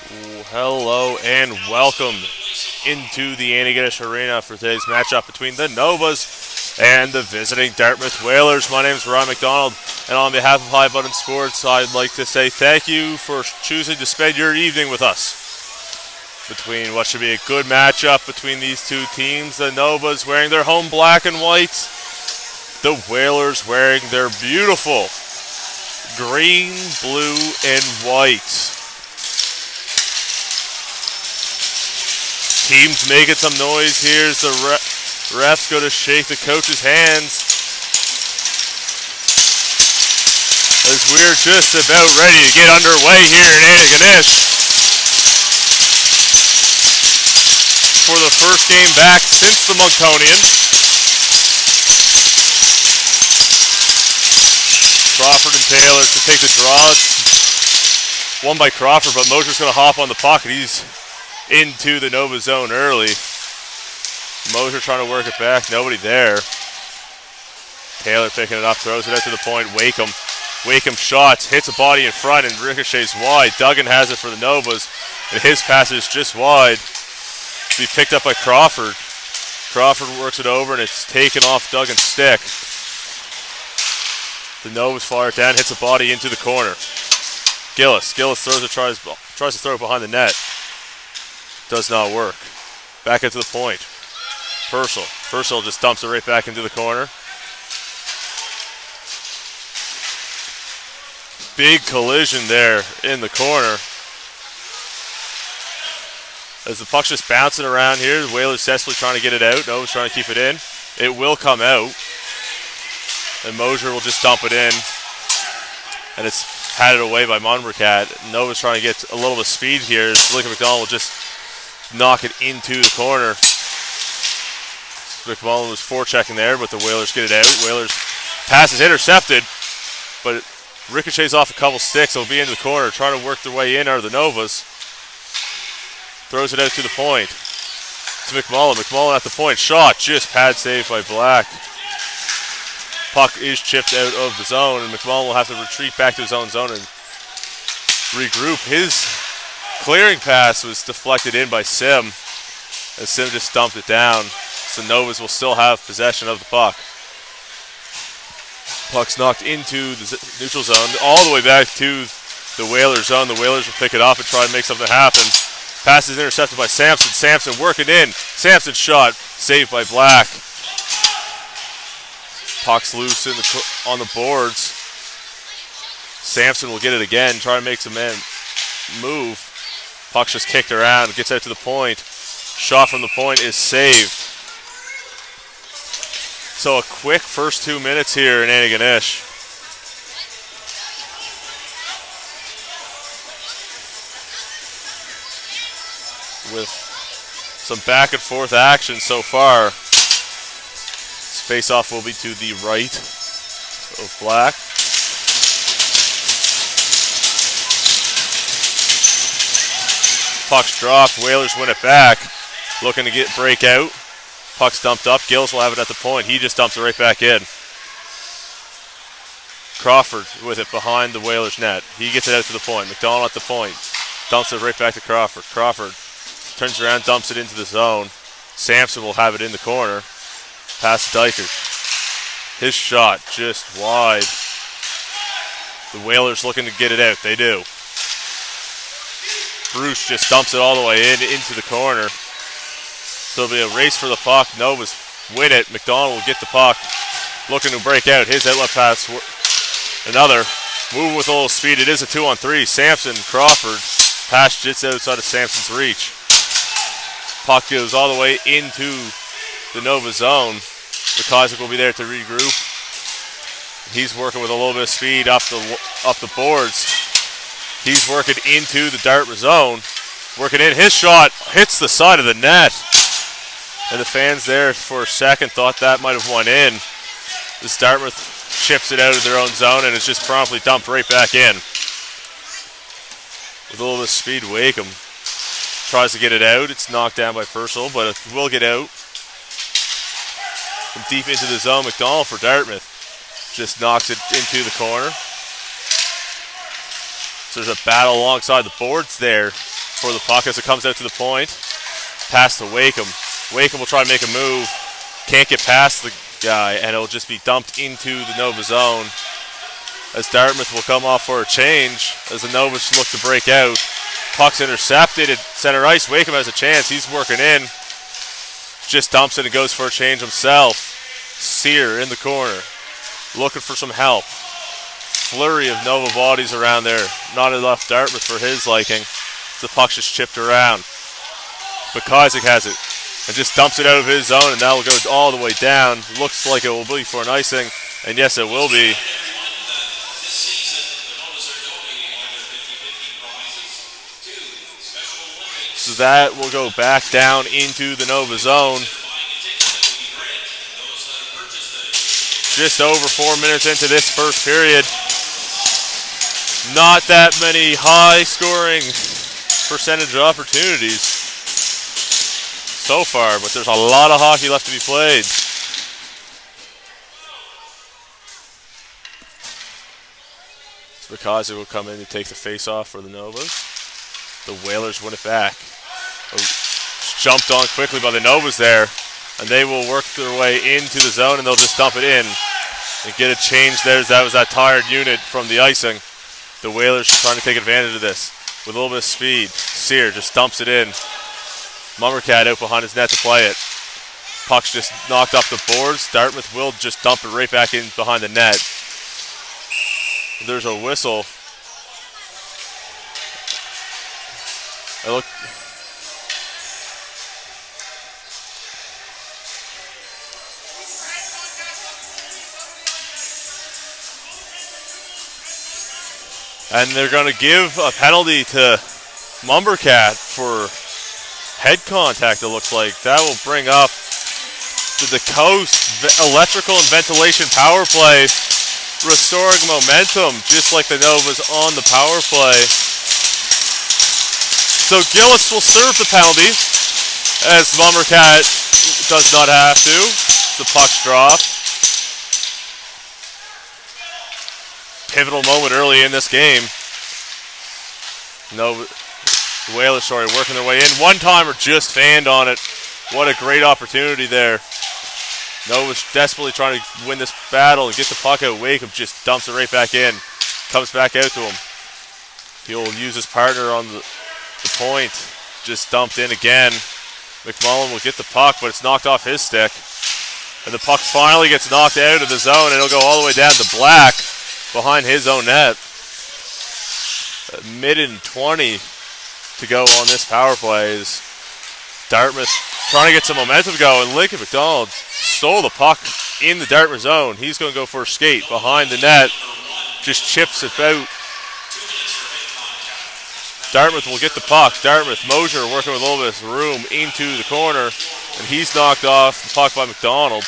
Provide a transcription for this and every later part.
Hello and welcome into the Antigonish Arena for today's matchup between the Novas and the visiting Dartmouth Whalers. My name is Ryan McDonald, and on behalf of High Button Sports, I'd like to say thank you for choosing to spend your evening with us. Between what should be a good matchup between these two teams, the Novas wearing their home black and white, the Whalers wearing their beautiful green, blue, and white. Teams making some noise here as the refs go to shake the coach's hands. As we're just about ready to get underway here in Antigonish for the first game back since the Monctonian. Crawford and Taylor to take the draw. It's won by Crawford, but Mosier's going to hop on the puck, and he's into the Nova zone early. Mosier trying to work it back. Nobody there. Taylor picking it up, throws it out to the point. Wakeham shots, hits a body in front and ricochets wide. Duggan has it for the Novas, and his pass is just wide to be picked up by Crawford. Crawford works it over, and it's taken off Duggan's stick. The Novas fire it down, hits a body into the corner. Gillis throws it, tries to throw it behind the net. Does not work. Back into the point. Purcell just dumps it right back into the corner. Big collision there in the corner. As the puck's just bouncing around here, the Whalers desperately trying to get it out. Nova's trying to keep it in. It will come out. And Mosier will just dump it in. And it's patted away by Monbercat. Nova's trying to get a little bit of speed here. Lincoln McDonald will just knock it into the corner. McMullen was forechecking there, but the Whalers get it out. Whalers pass is intercepted, but it ricochets off a couple sticks. It'll be into the corner, trying to work their way in out of the Novas. Throws it out to the point. To McMullen. McMullen at the point. Shot, just pad saved by Black. Puck is chipped out of the zone, and McMullen will have to retreat back to his own zone and regroup. His clearing pass was deflected in by Sim, and Sim just dumped it down. So Novas will still have possession of the puck. Puck's knocked into the neutral zone, all the way back to the Whalers zone. The Whalers will pick it up and try to make something happen. Pass is intercepted by Sampson. Sampson working in. Sampson shot, saved by Black. Puck's loose on the boards. Sampson will get it again, try to make some men move. Puck's just kicked around, gets out to the point. Shot from the point is saved. So a quick first 2 minutes here in Antigonish. With some back and forth action so far. This face-off will be to the right of Black. Puck's dropped. Whalers win it back. Looking to break out. Puck's dumped up. Gills will have it at the point. He just dumps it right back in. Crawford with it behind the Whalers net. He gets it out to the point. McDonald at the point. Dumps it right back to Crawford. Crawford turns around, dumps it into the zone. Sampson will have it in the corner. Pass to Dykert. His shot just wide. The Whalers looking to get it out. They do. Bruce just dumps it all the way into the corner. So it'll be a race for the puck. Novas win it. McDonald will get the puck. Looking to break out. His outlet pass. Another. Moving with a little speed. It is a 2-on-3. Sampson, Crawford. Pass just outside of Sampson's reach. Puck goes all the way into the Nova zone. McIsaac will be there to regroup. He's working with a little bit of speed up the boards. He's working into the Dartmouth zone. Working in. His shot hits the side of the net. And the fans there for a second thought that might have went in. This Dartmouth chips it out of their own zone, and it's just promptly dumped right back in. With a little bit of speed, Wakeham tries to get it out. It's knocked down by Purcell, but it will get out. From deep into the zone, McDonald for Dartmouth just knocks it into the corner. So there's a battle alongside the boards there for the puck as it comes out to the point. Pass to Wakeham. Wakeham will try to make a move. Can't get past the guy, and it'll just be dumped into the Nova zone. As Dartmouth will come off for a change as the Novas look to break out. Puck's intercepted at center ice. Wakeham has a chance. He's working in. Just dumps it and goes for a change himself. Sear in the corner. Looking for some help. Flurry of Nova bodies around there. Not enough Dartmouth for his liking. The puck's just chipped around. Bukazik has it. And just dumps it out of his zone, and that will go all the way down. Looks like it will be for an icing. And yes, it will be. So that will go back down into the Nova zone. Just over 4 minutes into this first period. Not that many high scoring percentage opportunities so far, but there's a lot of hockey left to be played. Spikazi will come in to take the face off for the Novas. The Whalers win it back. Jumped on quickly by the Novas there, and they will work their way into the zone, and they'll just dump it in and get a change there. That was that tired unit from the icing. The Whalers trying to take advantage of this with a little bit of speed. Sear just dumps it in. Mummercat out behind his net to play it. Puck's just knocked off the boards. Dartmouth will just dump it right back in behind the net. There's a whistle. And they're going to give a penalty to Mumbercat for head contact, it looks like. That will bring up the Coast electrical and ventilation power play, restoring momentum, just like the Novas on the power play. So Gillis will serve the penalty, as Mumbercat does not have to. The puck's dropped. Pivotal moment early in this game. No, the Whalers, working their way in. One-timer just fanned on it. What a great opportunity there. Nova's desperately trying to win this battle and get the puck out. Wakeham just dumps it right back in. Comes back out to him. He'll use his partner on the point. Just dumped in again. McMullen will get the puck, but it's knocked off his stick. And the puck finally gets knocked out of the zone, and it'll go all the way down to Black behind his own net. A minute and 20 to go on this power play. As Dartmouth trying to get some momentum going. Lincoln McDonald stole the puck in the Dartmouth zone. He's going to go for a skate behind the net. Just chips it out. Dartmouth will get the puck. Dartmouth, Mosier working with a little bit of room into the corner. And he's knocked off the puck by McDonald.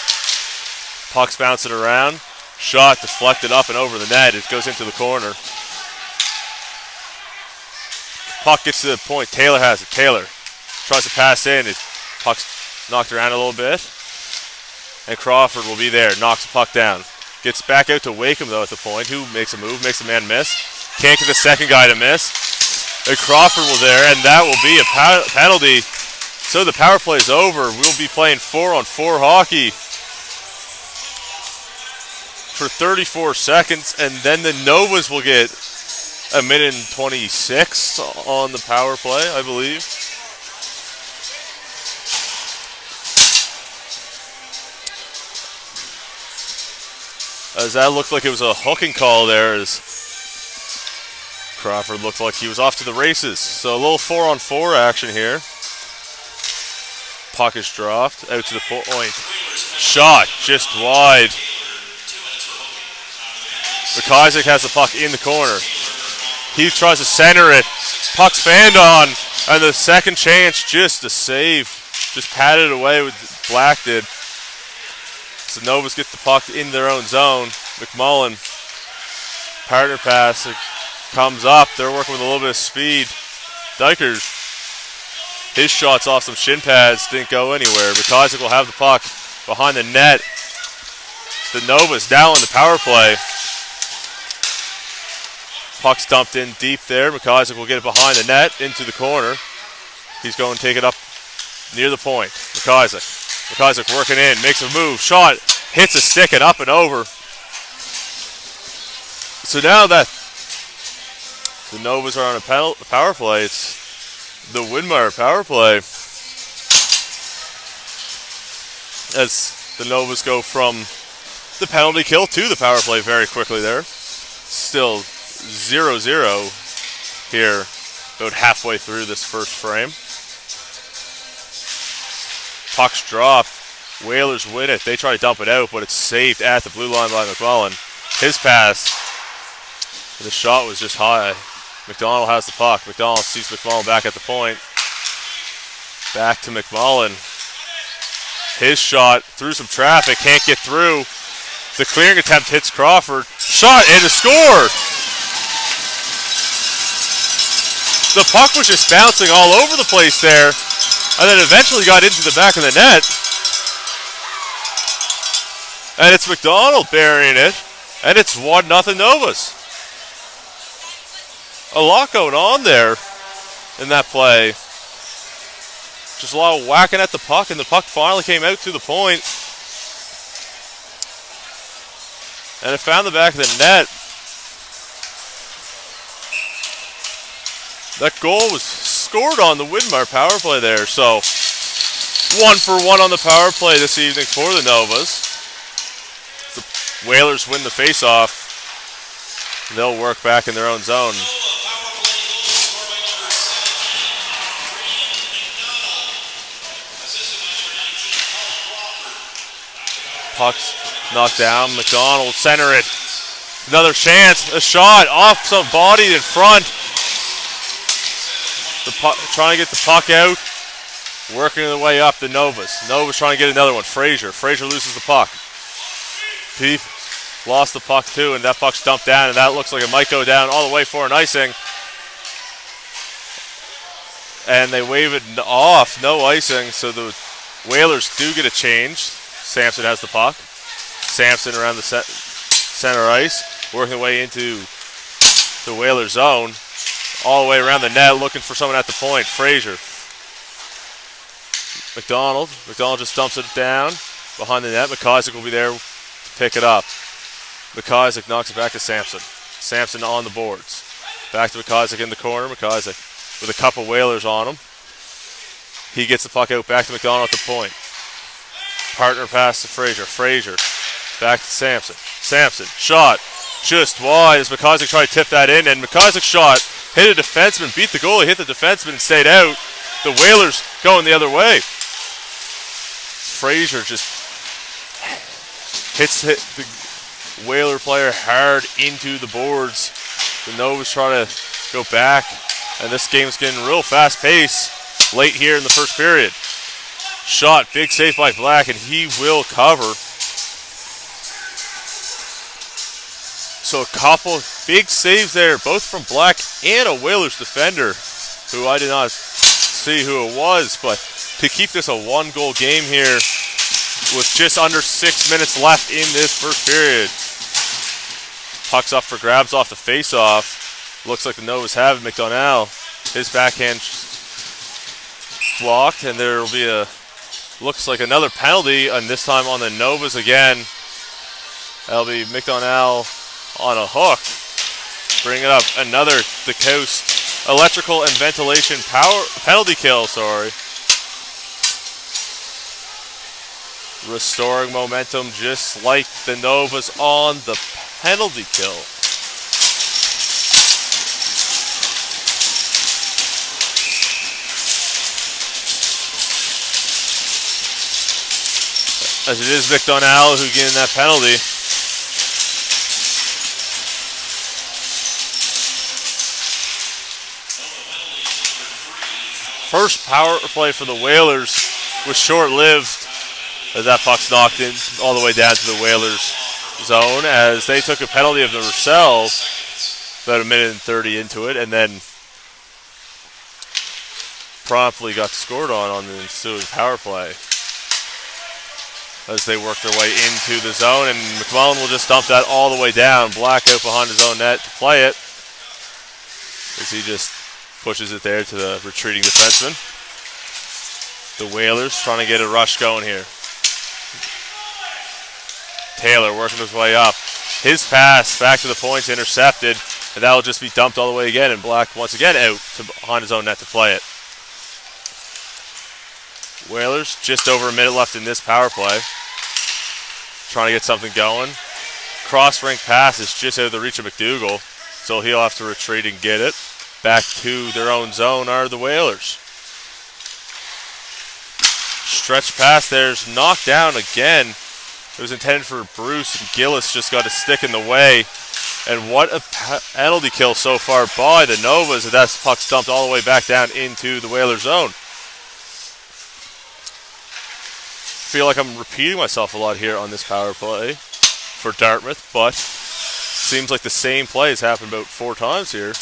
Puck's bouncing around. Shot deflected up and over the net. It goes into the corner. Puck gets to the point. Taylor has it. Taylor tries to pass in. Puck's knocked around a little bit. And Crawford will be there. Knocks the puck down. Gets back out to Wakeham, though, at the point. Who makes a move. Makes the man miss. Can't get the second guy to miss. And Crawford will there. And that will be a penalty. So the power play is over. We'll be playing 4-on-4 hockey for 34 seconds, and then the Novas will get a minute and 26 on the power play, I believe. As that looked like it was a hooking call there, as Crawford looked like he was off to the races. So a little 4-on-4 action here. Puck is dropped out to the point. Shot just wide. Bukazik has the puck in the corner. He tries to center it. Puck's fanned on. And the second chance, just a save. Just patted away with Black did. So Novas get the puck in their own zone. McMullen, partner pass. It comes up. They're working with a little bit of speed. Dykers, his shots off some shin pads didn't go anywhere. Bukazik will have the puck behind the net. The Novas now on the power play. Puck's dumped in deep there. McIsaac will get it behind the net into the corner. He's going to take it up near the point. McIsaac working in, makes a move, shot, hits a stick and up and over. So now that the Novas are on a power play, it's the Widmer power play. As the Novas go from the penalty kill to the power play very quickly there. Still 0-0 here, about halfway through this first frame. Puck's dropped. Whalers win it. They try to dump it out, but it's saved at the blue line by McMullen. His pass. The shot was just high. McDonald has the puck. McDonald sees McMullen back at the point. Back to McMullen. His shot through some traffic. Can't get through. The clearing attempt hits Crawford. Shot and a score! The puck was just bouncing all over the place there. And then eventually got into the back of the net. And it's McDonald burying it. And it's 1-0 Novas. A lot going on there in that play. Just a lot of whacking at the puck, and the puck finally came out to the point. And it found the back of the net. That goal was scored on the Widmer power play there. So 1-for-1 on the power play this evening for the Novas. The Whalers win the face-off. They'll work back in their own zone. Puck's knocked down. McDonald center it. Another chance. A shot off some body in front. The puck, trying to get the puck out. Working their way up the Novas. Novas trying to get another one. Frazier loses the puck. Peep lost the puck too, and that puck's dumped down, and that looks like it might go down all the way for an icing. And they wave it off. No icing, so the Whalers do get a change. Sampson has the puck. Sampson around the center ice, working their way into the Whalers zone. All the way around the net, looking for someone at the point. Frazier. McDonald just dumps it down behind the net. McIsaac will be there to pick it up. McIsaac knocks it back to Sampson. Sampson on the boards. Back to McIsaac in the corner. McIsaac with a couple Whalers on him. He gets the puck out back to McDonald at the point. Partner pass to Frazier. Frazier back to Sampson. Sampson shot just wide as McIsaac tried to tip that in, and McIsaac's shot hit a defenseman, beat the goalie, hit the defenseman, and stayed out. The Whalers going the other way. Frazier just hits the Whaler player hard into the boards. The Novas try to go back, and this game's getting real fast pace late here in the first period. Shot, big save by Black, and he will cover. So a couple big saves there, both from Black and a Whalers defender, who I did not see who it was, but to keep this a one-goal game here with just under 6 minutes left in this first period. Puck's up for grabs off the face-off. Looks like the Novas have it. McDonald, his backhand blocked, and there will be looks like another penalty, and this time on the Novas again. That'll be McDonald on a hook. Bring it up. Another the coast electrical and ventilation power penalty kill, sorry. Restoring momentum just like the Novas on the penalty kill. As it is McDonald who getting that penalty. First power play for the Whalers was short-lived as that puck's knocked in all the way down to the Whalers zone as they took a penalty of themselves about 1:30 into it, and then promptly got scored on the ensuing power play as they work their way into the zone, and McMullen will just dump that all the way down. Black out behind his own net to play it. as he just pushes it there to the retreating defenseman. The Whalers trying to get a rush going here. Taylor working his way up. His pass back to the point, intercepted, and that will just be dumped all the way again, and Black once again out to behind his own net to play it. Whalers just over a minute left in this power play. Trying to get something going. Cross-rink pass is just out of the reach of McDougall, so he'll have to retreat and get it. Back to their own zone are the Whalers. Stretch pass there's knocked down again. It was intended for Bruce, and Gillis just got a stick in the way. And what a penalty kill so far by the Novas, and that puck's dumped all the way back down into the Whalers zone. Feel like I'm repeating myself a lot here on this power play for Dartmouth, but seems like the same play has happened about 4 times here,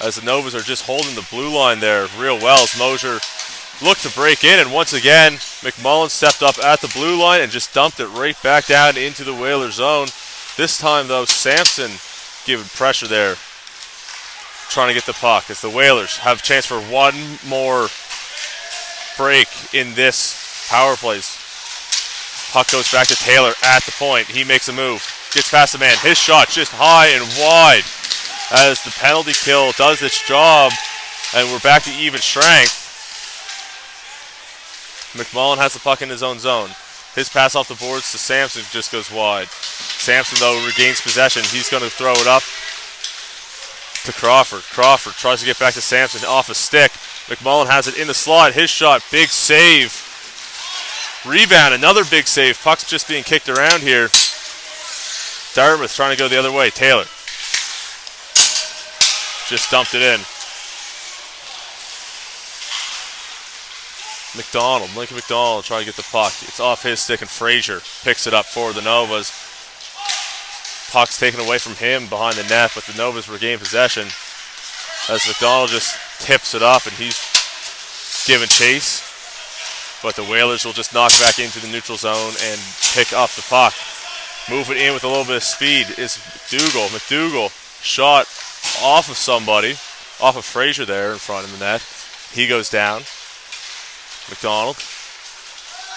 as the Novas are just holding the blue line there real well as Mosier looked to break in, and once again McMullen stepped up at the blue line and just dumped it right back down into the Whalers zone. This time though, Sampson giving pressure there, trying to get the puck as the Whalers have a chance for one more break in this power plays. Puck goes back to Taylor at the point. He makes a move. Gets past the man. His shot just high and wide as the penalty kill does its job. And we're back to even strength. McMullen has the puck in his own zone. His pass off the boards to Sampson just goes wide. Sampson, though, regains possession. He's going to throw it up to Crawford. Crawford tries to get back to Sampson off a stick. McMullen has it in the slot. His shot, big save. Rebound, another big save. Puck's just being kicked around here. Dartmouth trying to go the other way. Taylor just dumped it in. Lincoln McDonald trying to get the puck. It's off his stick, and Frazier picks it up for the Novas. Puck's taken away from him behind the net, but the Novas regain possession as McDonald just tips it up, and he's giving chase. But the Whalers will just knock back into the neutral zone and pick up the puck. Moving in with a little bit of speed is McDougall. McDougall shot off of somebody, off of Frazier there in front of the net. He goes down. McDonald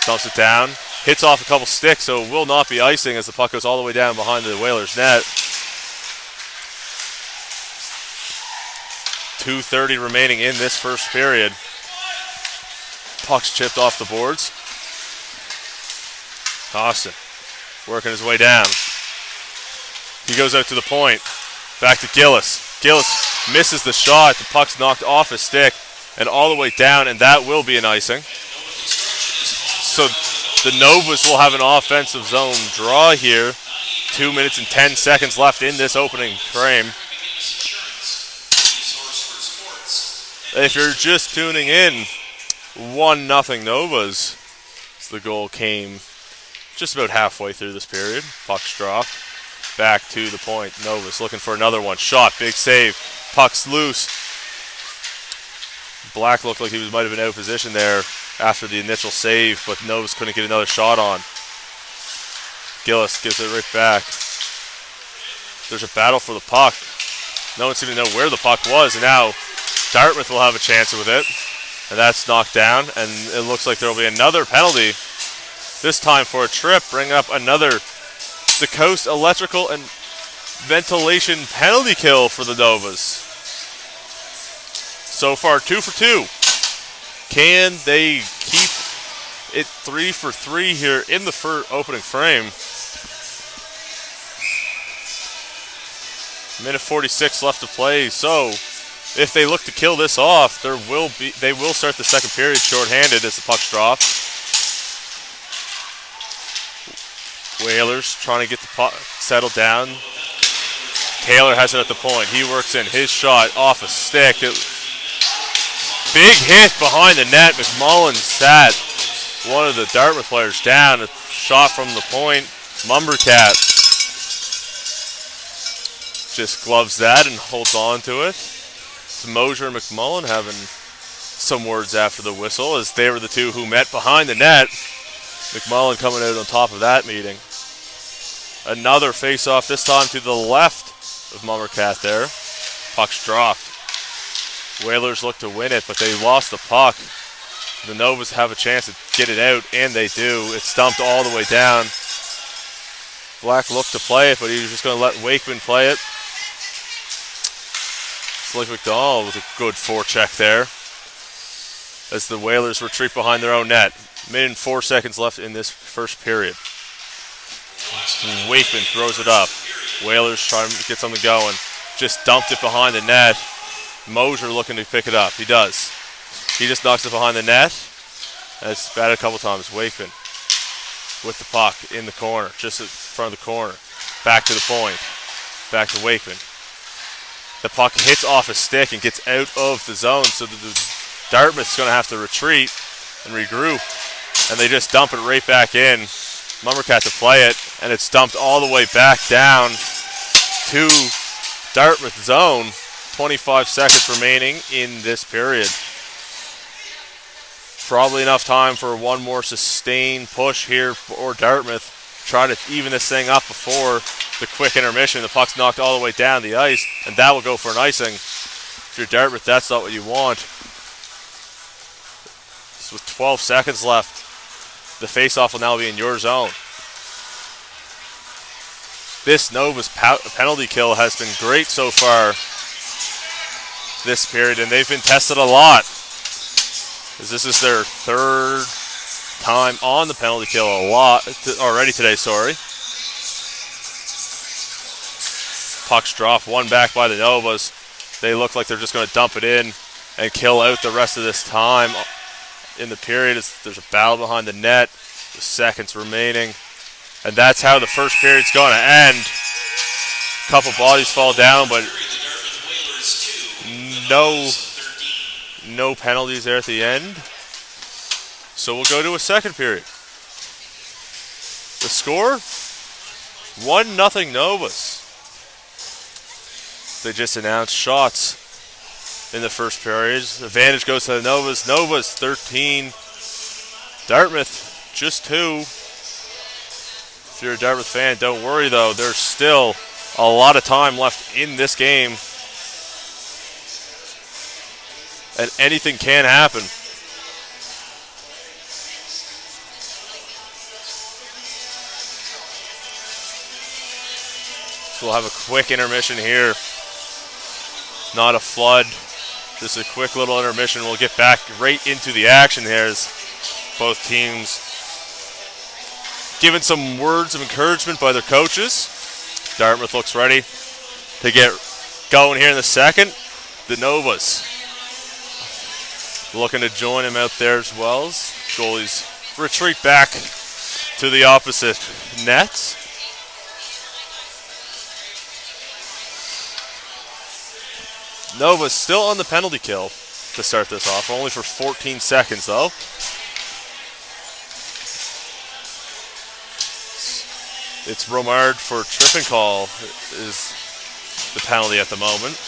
dumps it down, hits off a couple sticks, so it will not be icing as the puck goes all the way down behind the Whalers net. 2:30 remaining in this first period. Puck's chipped off the boards. Austin working his way down. He goes out to the point. Back to Gillis. Gillis misses the shot. The puck's knocked off his stick and all the way down, and that will be an icing. So the Novas will have an offensive zone draw here. 2 minutes and 10 seconds left in this opening frame. If you're just tuning in, 1-0 Novas. So the goal came just about halfway through this period. Puck's dropped. Back to the point. Novas looking for another one. Shot. Big save. Puck's loose. Black looked like he might have been out of position there after the initial save, but Novas couldn't get another shot on. Gillis gives it right back. There's a battle for the puck. No one seemed to know where the puck was, and now Dartmouth will have a chance with it. And that's knocked down, and it looks like there will be another penalty. This time for a trip, bring up another the Coast Electrical and Ventilation penalty kill for the Novas. So far, 2 for 2. Can they keep it 3 for 3 here in the opening frame? Minute 46 left to play. So, if they look to kill this off, they will start the second period shorthanded as the puck's dropped. Whalers trying to get the puck settled down. Taylor has it at the point. He works in his shot off a stick. Big hit behind the net. McMullen sat one of the Dartmouth players down. A shot from the point. Mumbercat just gloves that and holds on to it. So Mosier and McMullen having some words after the whistle as they were the two who met behind the net. McMullen coming out on top of that meeting. Another face-off, this time to the left of Mumbercat there. Puck's dropped. Whalers look to win it, but they lost the puck. The Novas have a chance to get it out, and they do. It's dumped all the way down. Black looked to play it, but he was just going to let Wakeman play it. Slick McDonald with a good forecheck there as the Whalers retreat behind their own net. Minute and 4 seconds left in this first period. Wakeman throws it up. Whalers trying to get something going. Just dumped it behind the net. Mosier looking to pick it up. He does. He just knocks it behind the net. And it's batted a couple times. Wakeman with the puck in the corner, just in front of the corner. Back to the point. Back to Wakeman. The puck hits off a stick and gets out of the zone, so Dartmouth's going to have to retreat and regroup. And they just dump it right back in. Mummercat to play it, and it's dumped all the way back down to Dartmouth zone. 25 seconds remaining in this period. Probably enough time for one more sustained push here for Dartmouth. Try to even this thing up before the quick intermission. The puck's knocked all the way down the ice, and that will go for an icing. If you're Dartmouth, that's not what you want. So with 12 seconds left, the face-off will now be in your zone. This Nova's penalty kill has been great so far this period, and they've been tested a lot. This is their third time on the penalty kill already today, sorry. Puck's dropped, one back by the Novas. They look like they're just going to dump it in and kill out the rest of this time in the period. There's a battle behind the net, with seconds remaining. And that's how the first period's going to end. A couple bodies fall down, but no penalties there at the end. So we'll go to a second period. The score, 1-0 Novas. They just announced shots in the first period. Advantage goes to the Novas. Novas 13. Dartmouth just 2. If you're a Dartmouth fan, don't worry though. There's still a lot of time left in this game. And anything can happen. So we'll have a quick intermission here. Not a flood, just a quick little intermission. We'll get back right into the action here as both teams given some words of encouragement by their coaches. Dartmouth looks ready to get going here in the second. The Novas looking to join him out there as well. Goalies retreat back to the opposite net. Nova's still on the penalty kill to start this off, only for 14 seconds though. It's Romard for tripping call is the penalty at the moment.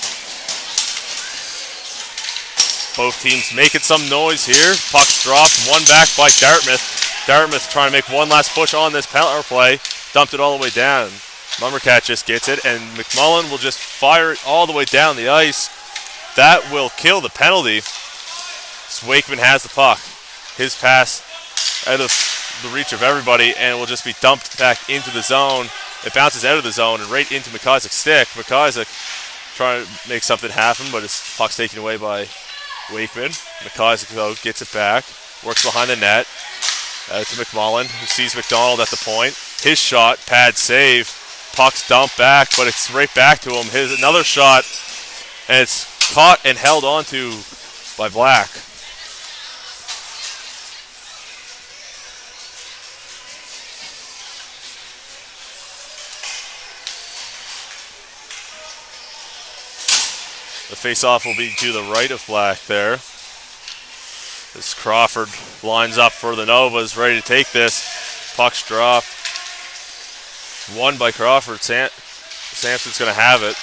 Both teams making some noise here. Puck's dropped, one back by Dartmouth. Dartmouth trying to make one last push on this power play. Dumped it all the way down. Mummercat just gets it, and McMullen will just fire it all the way down the ice. That will kill the penalty. Wakeman has the puck. His pass out of the reach of everybody, and it will just be dumped back into the zone. It bounces out of the zone and right into McIsaac's stick. McIsaac trying to make something happen, but his puck's taken away by Wakeman. McIsaac, though, gets it back. Works behind the net. To McMullen, who sees McDonald at the point. His shot, pad save. Puck's dumped back, but it's right back to him. His another shot, and it's caught and held onto by Black. The face-off will be to the right of Black there. As Crawford lines up for the Novas, ready to take this. Puck's dropped. Won by Crawford. Sampson's going to have it.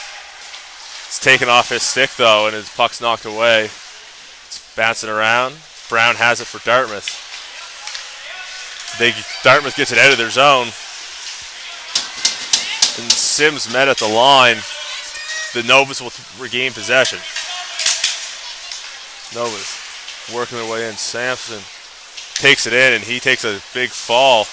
It's taken off his stick, though, and his puck's knocked away. It's bouncing around. Brown has it for Dartmouth. Dartmouth gets it out of their zone. And Sims met at the line. the Novas will regain possession. Novas working their way in. Sampson takes it in, and he takes a big fall.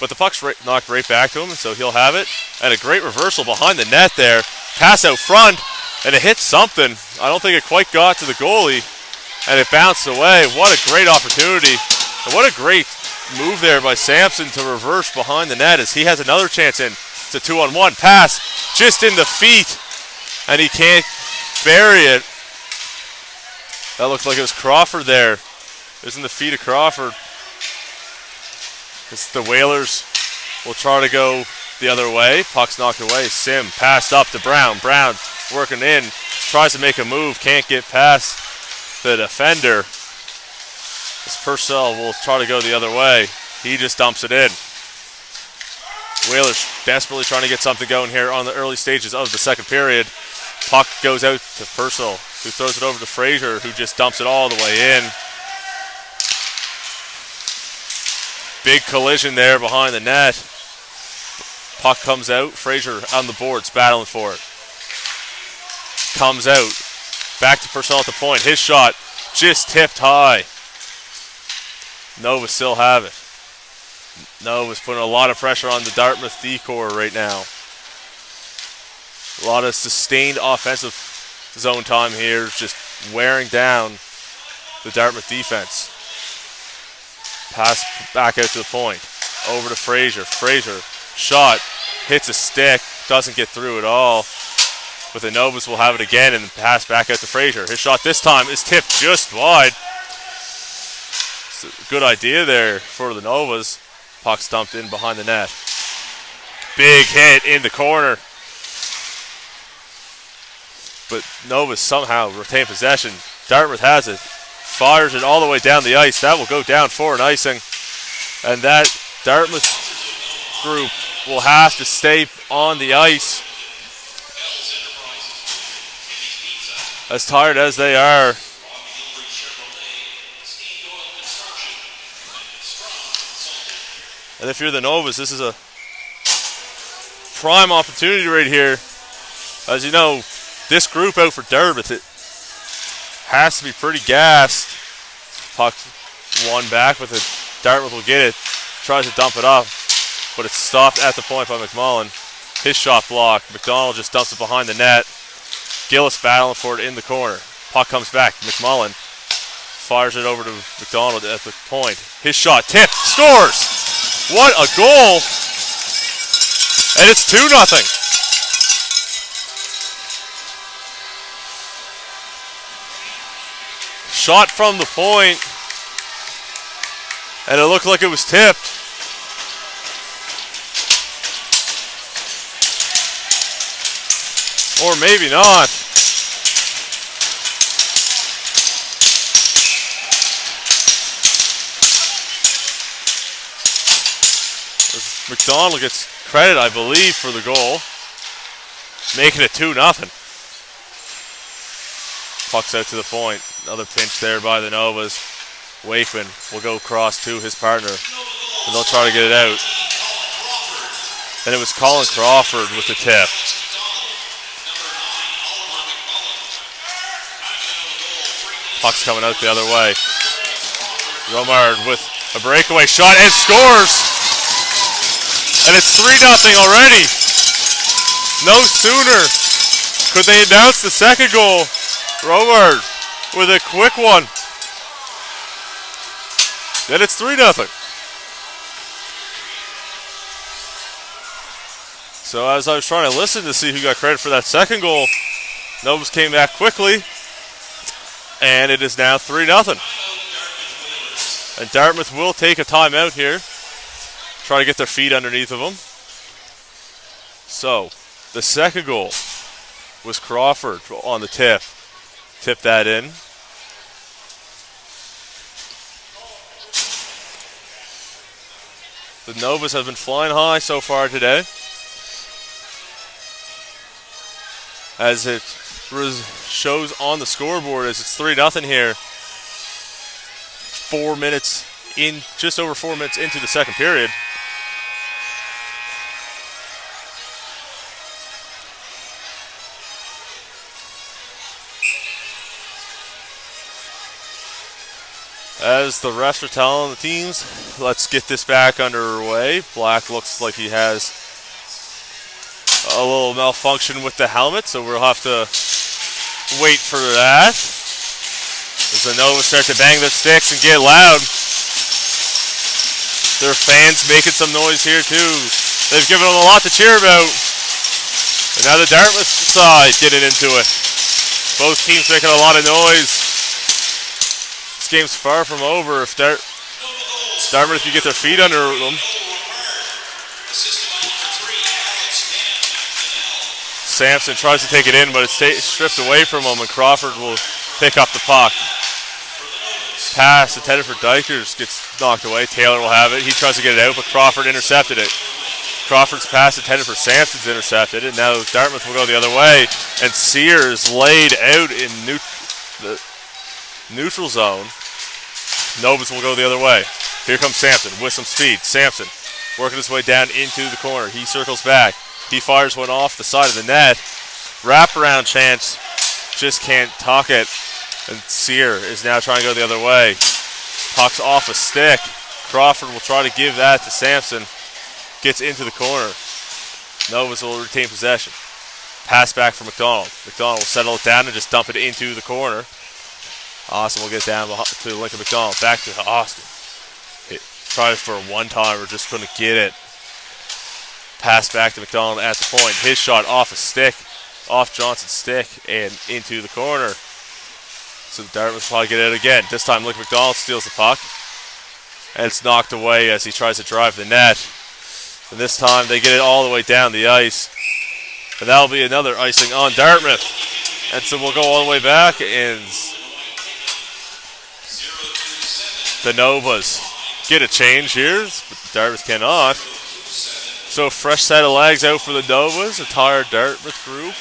But the puck's knocked right back to him, and so he'll have it. And a great reversal behind the net there. Pass out front, and it hits something. I don't think it quite got to the goalie, and it bounced away. What a great opportunity. And what a great move there by Sampson to reverse behind the net as he has another chance in. It's a 2-on-1 pass just in the feet, and he can't bury it. That looks like it was Crawford there. It was in the feet of Crawford. The Whalers will try to go the other way. Puck's knocked away. Sim passed up to Brown. Brown working in. Tries to make a move. Can't get past the defender. This Purcell will try to go the other way. He just dumps it in. Whalers desperately trying to get something going here on the early stages of the second period. Puck goes out to Purcell, who throws it over to Frazier, who just dumps it all the way in. Big collision there behind the net. Puck comes out. Frazier on the boards, battling for it. Comes out. Back to Purcell at the point. His shot just tipped high. Nova still have it. Nova's putting a lot of pressure on the Dartmouth D-core right now. A lot of sustained offensive zone time here, just wearing down the Dartmouth defense. Pass back out to the point. Over to Frazier. Frazier, shot, hits a stick, doesn't get through at all. But the Novas will have it again and pass back out to Frazier. His shot this time is tipped just wide. It's a good idea there for the Novas. Puck stumped in behind the net. Big hit in the corner. But Novas somehow retain possession. Dartmouth has it. Fires it all the way down the ice. That will go down for an icing. And that Dartmouth group will have to stay on the ice. As tired as they are. And if you're the Novas, this is a prime opportunity right here. As you know, this group out for Dartmouth, it has to be pretty gassed. Puck one back with it. Dartmouth will get it. Tries to dump it off, but it's stopped at the point by McMullen. His shot blocked. McDonald just dumps it behind the net. Gillis battling for it in the corner. Puck comes back. McMullen fires it over to McDonald at the point. His shot tipped. Scores! What a goal! And it's 2-0. Shot from the point, and it looked like it was tipped. Or maybe not. McDonald gets credit, I believe, for the goal, making it 2-0. Puck's out to the point. Another pinch there by the Novas. Wakeman will go across to his partner, and they'll try to get it out. And it was Colin Crawford with the tip. Puck's coming out the other way. Romard with a breakaway shot and scores! And it's 3-0 already. No sooner could they announce the second goal. Romard with a quick one. Then it's 3-0. So as I was trying to listen to see who got credit for that second goal, Novas came back quickly, and it is now 3-0. And Dartmouth will take a timeout here. Try to get their feet underneath of them. So, the second goal was Crawford on the tip. Tip that in. The Novas have been flying high so far today. As it shows on the scoreboard as it's 3-0 here. 4 minutes in, just over 4 minutes into the second period. As the refs are telling the teams, let's get this back underway. Black looks like he has a little malfunction with the helmet, so we'll have to wait for that. As the Novas start to bang their sticks and get loud. Their fans making some noise here too. They've given them a lot to cheer about. And now the Dartmouth side getting into it. Both teams making a lot of noise. This game's far from over if Dartmouth can get their feet under them. Sampson tries to take it in, but it's stripped away from him, and Crawford will pick up the puck. Pass intended for Dykers gets knocked away. Taylor will have it. He tries to get it out, but Crawford intercepted it. Crawford's pass intended for Sampson's intercepted, and now Dartmouth will go the other way. And Sears laid out in the neutral zone. Novus will go the other way. Here comes Sampson with some speed. Sampson working his way down into the corner. He circles back. He fires one off the side of the net. Wraparound chance. Just can't tuck it. And Sear is now trying to go the other way. Puck's off a stick. Crawford will try to give that to Sampson. Gets into the corner. Novus will retain possession. Pass back for McDonald. McDonald will settle it down and just dump it into the corner. Austin will get down to Lincoln McDonald. Back to Austin. Tried for a one-timer, just couldn't get it. Pass back to McDonald at the point. His shot off a stick, off Johnson's stick, and into the corner. So Dartmouth will probably get it again. This time Lincoln McDonald steals the puck. And it's knocked away as he tries to drive the net. And this time they get it all the way down the ice. And that'll be another icing on Dartmouth. And so we'll go all the way back, and the Novas get a change here, but Dartmouth cannot. So fresh set of legs out for the Novas, a tired Dartmouth group.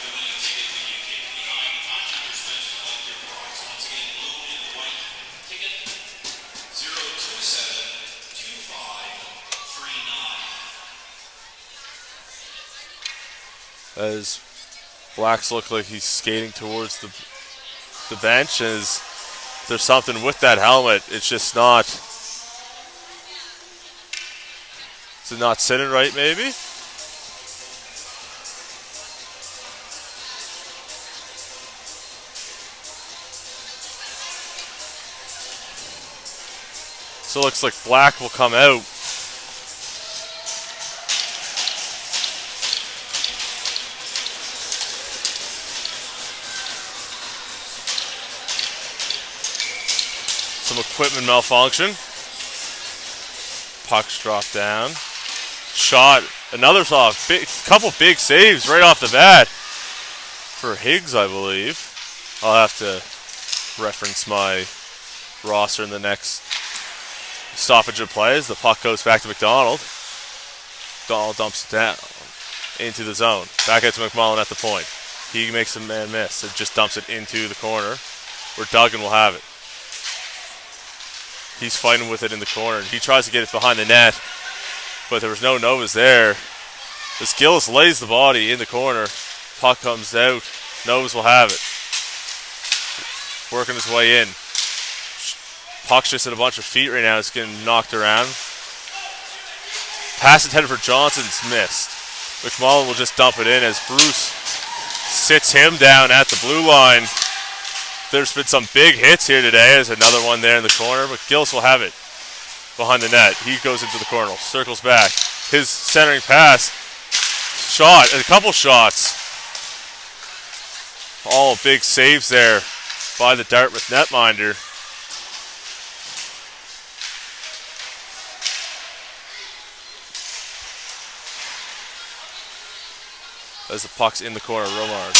As Blacks look like he's skating towards the bench, as there's something with that helmet. It's just not. Is it not sitting right, maybe? So it looks like Black will come out. Some equipment malfunction. Pucks drop down. Shot, another soft, couple big saves right off the bat for Higgs, I believe. I'll have to reference my roster in the next stoppage of play as the puck goes back to McDonald. McDonald dumps it down into the zone. Back out to McMullen at the point. He makes a man miss and just dumps it into the corner where Duggan will have it. He's fighting with it in the corner. He tries to get it behind the net, but there was no Novas there. As Gillis lays the body in the corner, puck comes out. Novas will have it. Working his way in. Puck's just at a bunch of feet right now. It's getting knocked around. Pass intended for Johnson's missed. McMullen will just dump it in as Bruce sits him down at the blue line. There's been some big hits here today. There's another one there in the corner, but Gillis will have it behind the net. He goes into the corner, circles back. His centering pass, shot, and a couple shots. All big saves there by the Dartmouth netminder. As the puck's in the corner, Romard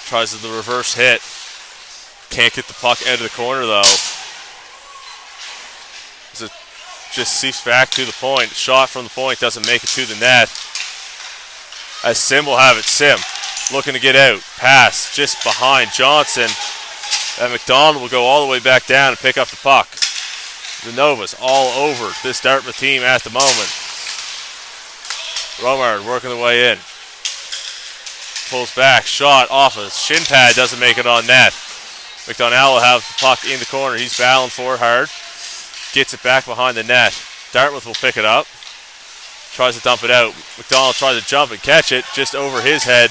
tries the reverse hit. Can't get the puck out of the corner though. As it just seeps back to the point. Shot from the point doesn't make it to the net. As Sim will have it. Sim looking to get out. Pass just behind Johnson. And McDonald will go all the way back down and pick up the puck. The Novas all over this Dartmouth team at the moment. Romard working the way in. Pulls back. Shot off a shin pad. Doesn't make it on net. McDonald will have the puck in the corner. He's battling for it hard. Gets it back behind the net. Dartmouth will pick it up. Tries to dump it out. McDonald tries to jump and catch it just over his head.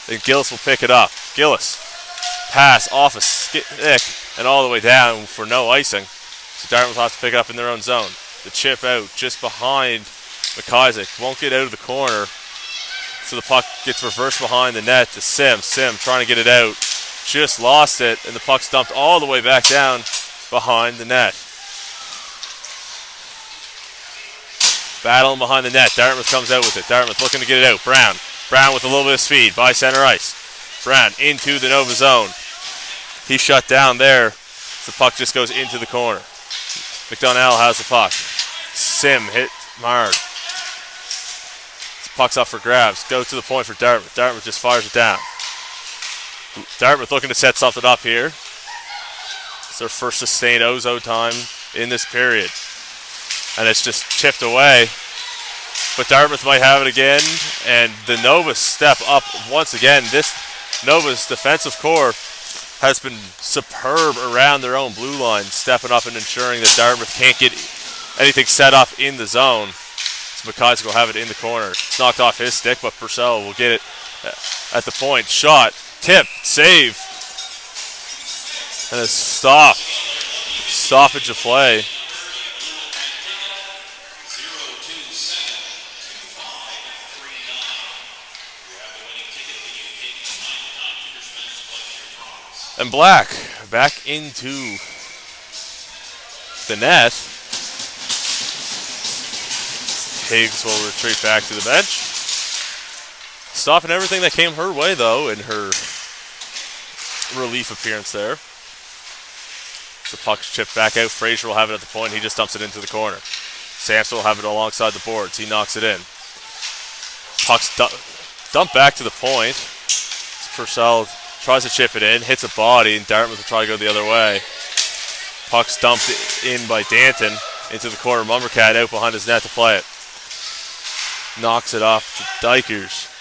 Then Gillis will pick it up. Gillis. Pass off a stick and all the way down for no icing. So Dartmouth will have to pick it up in their own zone. The chip out just behind McIsaac. Won't get out of the corner. So the puck gets reversed behind the net to Sim. Sim trying to get it out. Just lost it, and the puck's dumped all the way back down behind the net. Battling behind the net. Dartmouth comes out with it. Dartmouth looking to get it out. Brown. Brown with a little bit of speed by center ice. Brown into the Nova zone. He's shut down there. The puck just goes into the corner. McDonnell has the puck. Sim hit Mard. The puck's up for grabs. Go to the point for Dartmouth. Dartmouth just fires it down. Dartmouth looking to set something up here. It's their first sustained Ozo time in this period. And it's just chipped away. But Dartmouth might have it again. And the Novas step up once again. This Nova's defensive core has been superb around their own blue line, stepping up and ensuring that Dartmouth can't get anything set up in the zone. So McIsaac will have it in the corner. It's knocked off his stick, but Purcell will get it at the point. Shot, tip, save. And a stop. Stoppage of play. And Black back into the net. Higgs will retreat back to the bench. Stopping everything that came her way, though, in her relief appearance there. The puck's chipped back out. Frazier will have it at the point. He just dumps it into the corner. Sampson will have it alongside the boards. He knocks it in. Puck's dumped back to the point. Purcell tries to chip it in, hits a body, and Dartmouth will try to go the other way. Puck's dumped in by Danton into the corner. Mumbercat out behind his net to play it. Knocks it off to Dykers,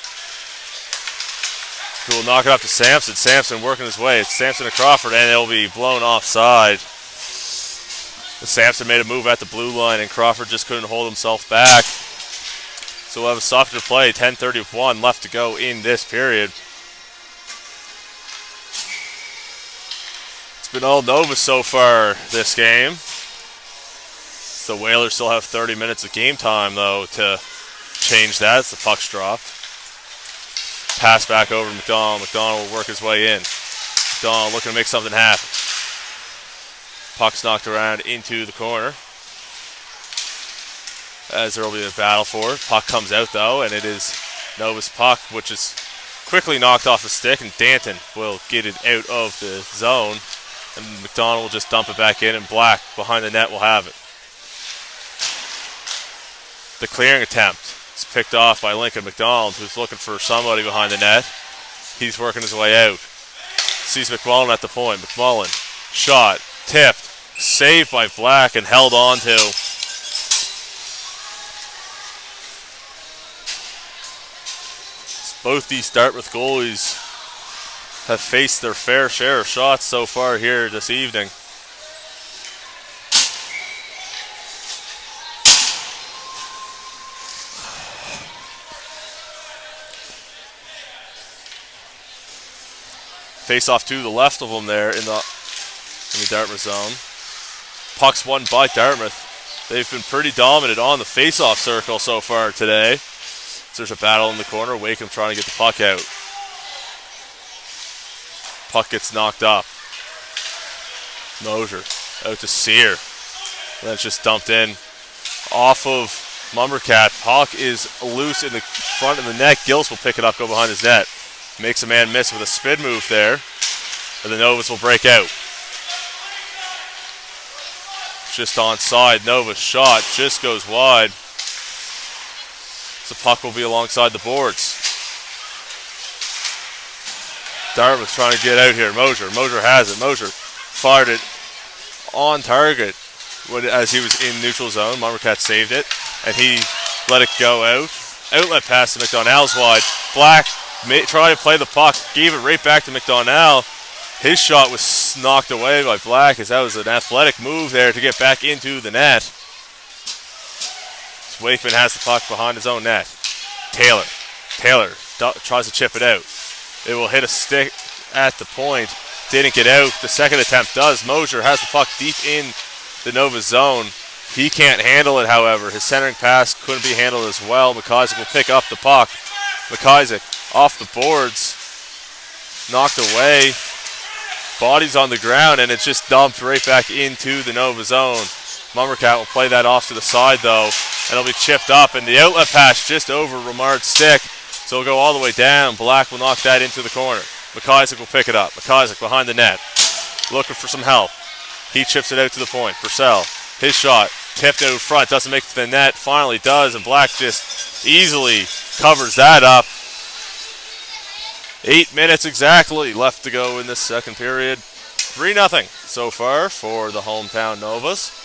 who will knock it up to Sampson. Sampson working his way. It's Sampson and Crawford, and it'll be blown offside. Sampson made a move at the blue line, and Crawford just couldn't hold himself back. So we'll have a softer play. 10:31 left to go in this period. Been all Nova so far this game. The Whalers still have 30 minutes of game time, though, to change that as the puck's dropped. Pass back over to McDonald. McDonald will work his way in. McDonald looking to make something happen. Puck's knocked around into the corner, as there will be a battle for it. Puck comes out, though, and it is Nova's puck, which is quickly knocked off the stick, and Danton will get it out of the zone. And McDonald will just dump it back in, and Black behind the net will have it. The clearing attempt is picked off by Lincoln McDonald, who's looking for somebody behind the net. He's working his way out. Sees McMullen at the point. McMullen, shot, tipped, saved by Black, and held on to. Both these Dartmouth goalies have faced their fair share of shots so far here this evening. Face off to the left of them there in the Dartmouth zone. Puck's won by Dartmouth. They've been pretty dominant on the face-off circle so far today. So there's a battle in the corner. Wakeham trying to get the puck out. Puck gets knocked up. Mosier out to Sear. And it's just dumped in off of Mumbercat. Puck is loose in the front of the net. Gillis will pick it up, go behind his net. Makes a man miss with a spin move there. And the Novas will break out. Just onside. Nova's shot just goes wide. So puck will be alongside the boards. Dartmouth trying to get out here. Mosier has it. Mosier fired it on target as he was in neutral zone. Mumbercat saved it, and he let it go out. Outlet pass to McDonnell's wide. Black tried to play the puck, gave it right back to McDonnell, His shot was knocked away by Black as that was an athletic move there to get back into the net. Wakeman has the puck behind his own net. Taylor tries to chip it out. It will hit a stick at the point. Didn't get out. The second attempt does. Mosier has the puck deep in the Nova zone. He can't handle it, however. His centering pass couldn't be handled as well. McIsaac will pick up the puck. McIsaac off the boards. Knocked away. Body's on the ground, and it's just dumped right back into the Nova zone. Mummercat will play that off to the side, though, and it'll be chipped up, and the outlet pass just over Ramard's stick, so it'll go all the way down. Black will knock that into the corner. McIsaac will pick it up. McIsaac behind the net, looking for some help. He chips it out to the point. Purcell, his shot, tipped out in front, doesn't make it to the net, finally does, and Black just easily covers that up. 8 minutes exactly left to go in this second period. 3-0 so far for the hometown Novas.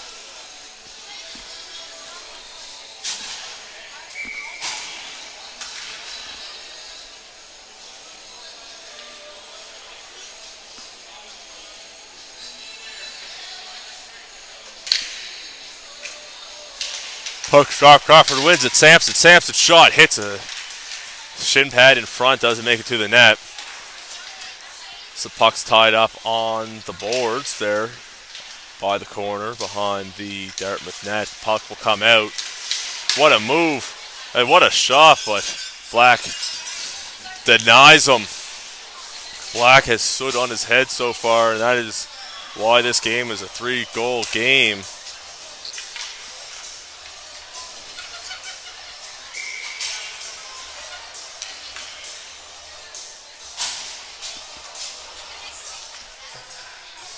Puck drop, Crawford wins it. Sampson's shot hits a shin pad in front, doesn't make it to the net. So the puck's tied up on the boards there by the corner behind the Dartmouth net. Puck will come out. What a move and what a shot, but Black denies him. Black has stood on his head so far, and that is why this game is a 3-goal game.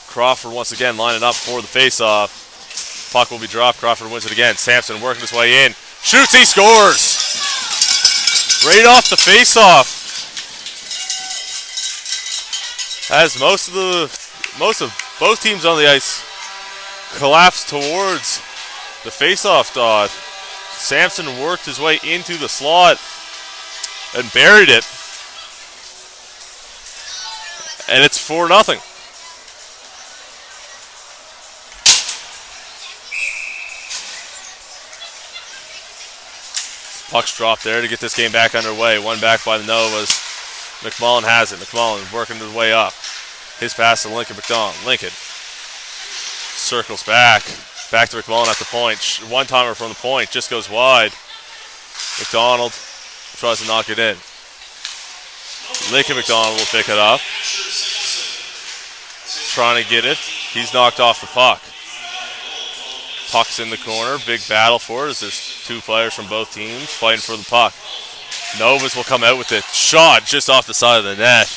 Crawford once again lining up for the face-off. Puck will be dropped. Crawford wins it again. Sampson working his way in. Shoots, he scores! Right off the face-off. As most of both teams on the ice collapse towards the face-off dot. Sampson worked his way into the slot and buried it. And it's 4-0. Puck's dropped there to get this game back underway. One back by the Novas. McMullen has it. McMullen working his way up. His pass to Lincoln McDonald. Lincoln circles back. Back to McMullen at the point. One-timer from the point. Just goes wide. McDonald tries to knock it in. Lincoln McDonald will pick it up. Trying to get it. He's knocked off the puck. Puck's in the corner. Big battle for it as there's two players from both teams fighting for the puck. Novas will come out with it. Shot just off the side of the net.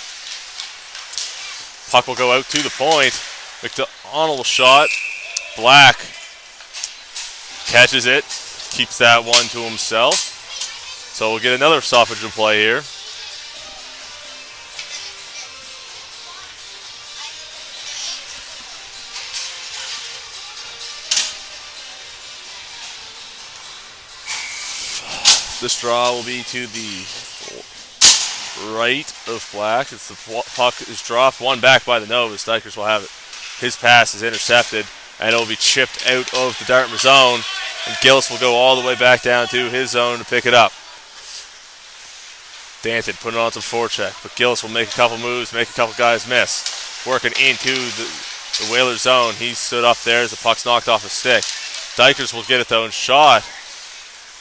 Puck will go out to the point. McDonald will shot. Black catches it. Keeps that one to himself. So we'll get another stoppage in play here. This draw will be to the right of Black. It's the puck is dropped. One back by the Novas. Dykers will have it. His pass is intercepted, and it will be chipped out of the Dartmouth zone. And Gillis will go all the way back down to his zone to pick it up. Danton putting on some forecheck, but Gillis will make a couple moves, make a couple guys miss. Working into the Whalers zone. He stood up there as the puck's knocked off his stick. Dykers will get it though and shot.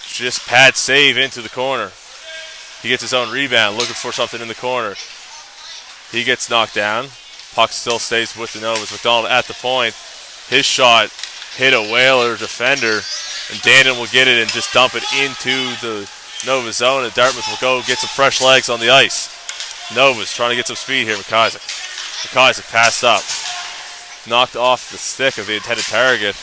Just pad save into the corner. He gets his own rebound, looking for something in the corner. He gets knocked down. Puck still stays with the Novas. McDonald at the point. His shot hit a Whaler defender, and Danton will get it and just dump it into the Nova zone, and Dartmouth will go get some fresh legs on the ice. Novas trying to get some speed here. McIsaac passed up. Knocked off the stick of the intended target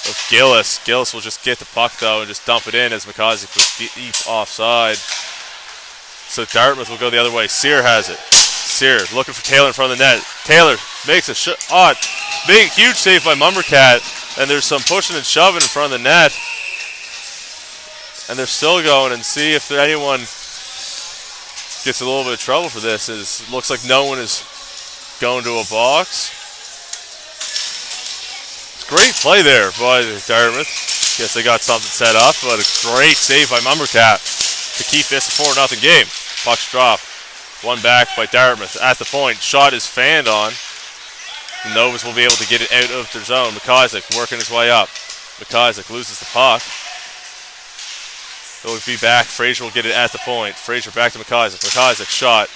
of Gillis. Gillis will just get the puck though and just dump it in as McIsaac was deep offside. So Dartmouth will go the other way. Sear has it. Sear looking for Taylor in front of the net. Taylor makes a shot. Big, huge save by Mummercat. And there's some pushing and shoving in front of the net. And they're still going, and see if anyone gets a little bit of trouble for this. It looks like no one is going to a box. It's great play there by Dartmouth. Guess they got something set up, but a great save by Mumbercat to keep this a 4-0 game. Puck's drop. One back by Dartmouth at the point. Shot is fanned on. The Novas will be able to get it out of their zone. McIsaac working his way up. McIsaac loses the puck. It will be back. Fraser will get it at the point. Fraser back to McIsaac. McIsaac shot.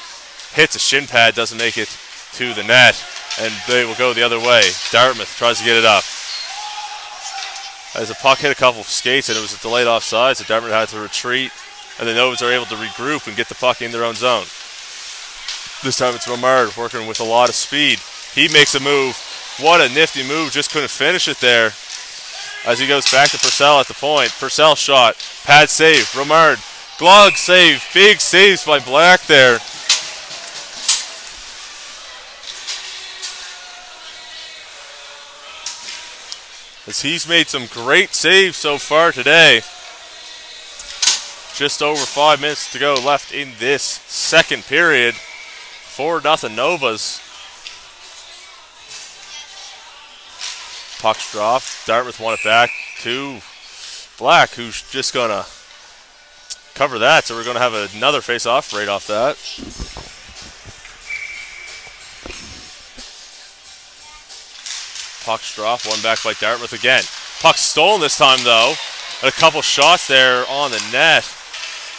Hits a shin pad. Doesn't make it to the net. And they will go the other way. Dartmouth tries to get it up. As the puck hit a couple of skates and it was a delayed offside, so Dartmouth had to retreat. And the Novas are able to regroup and get the puck in their own zone. This time it's Romard working with a lot of speed. He makes a move. What a nifty move. Just couldn't finish it there. As he goes back to Purcell at the point. Purcell shot. Pad save. Romard. Glug save. Big saves by Black there. As he's made some great saves so far today. Just over 5 minutes to go left in this second period. 4-0 Novas. Puck's dropped. Dartmouth won it back to Black, who's just going to cover that. So we're going to have another face-off right off that. Puck's dropped. One back by Dartmouth again. Puck's stolen this time, though. And a couple shots there on the net.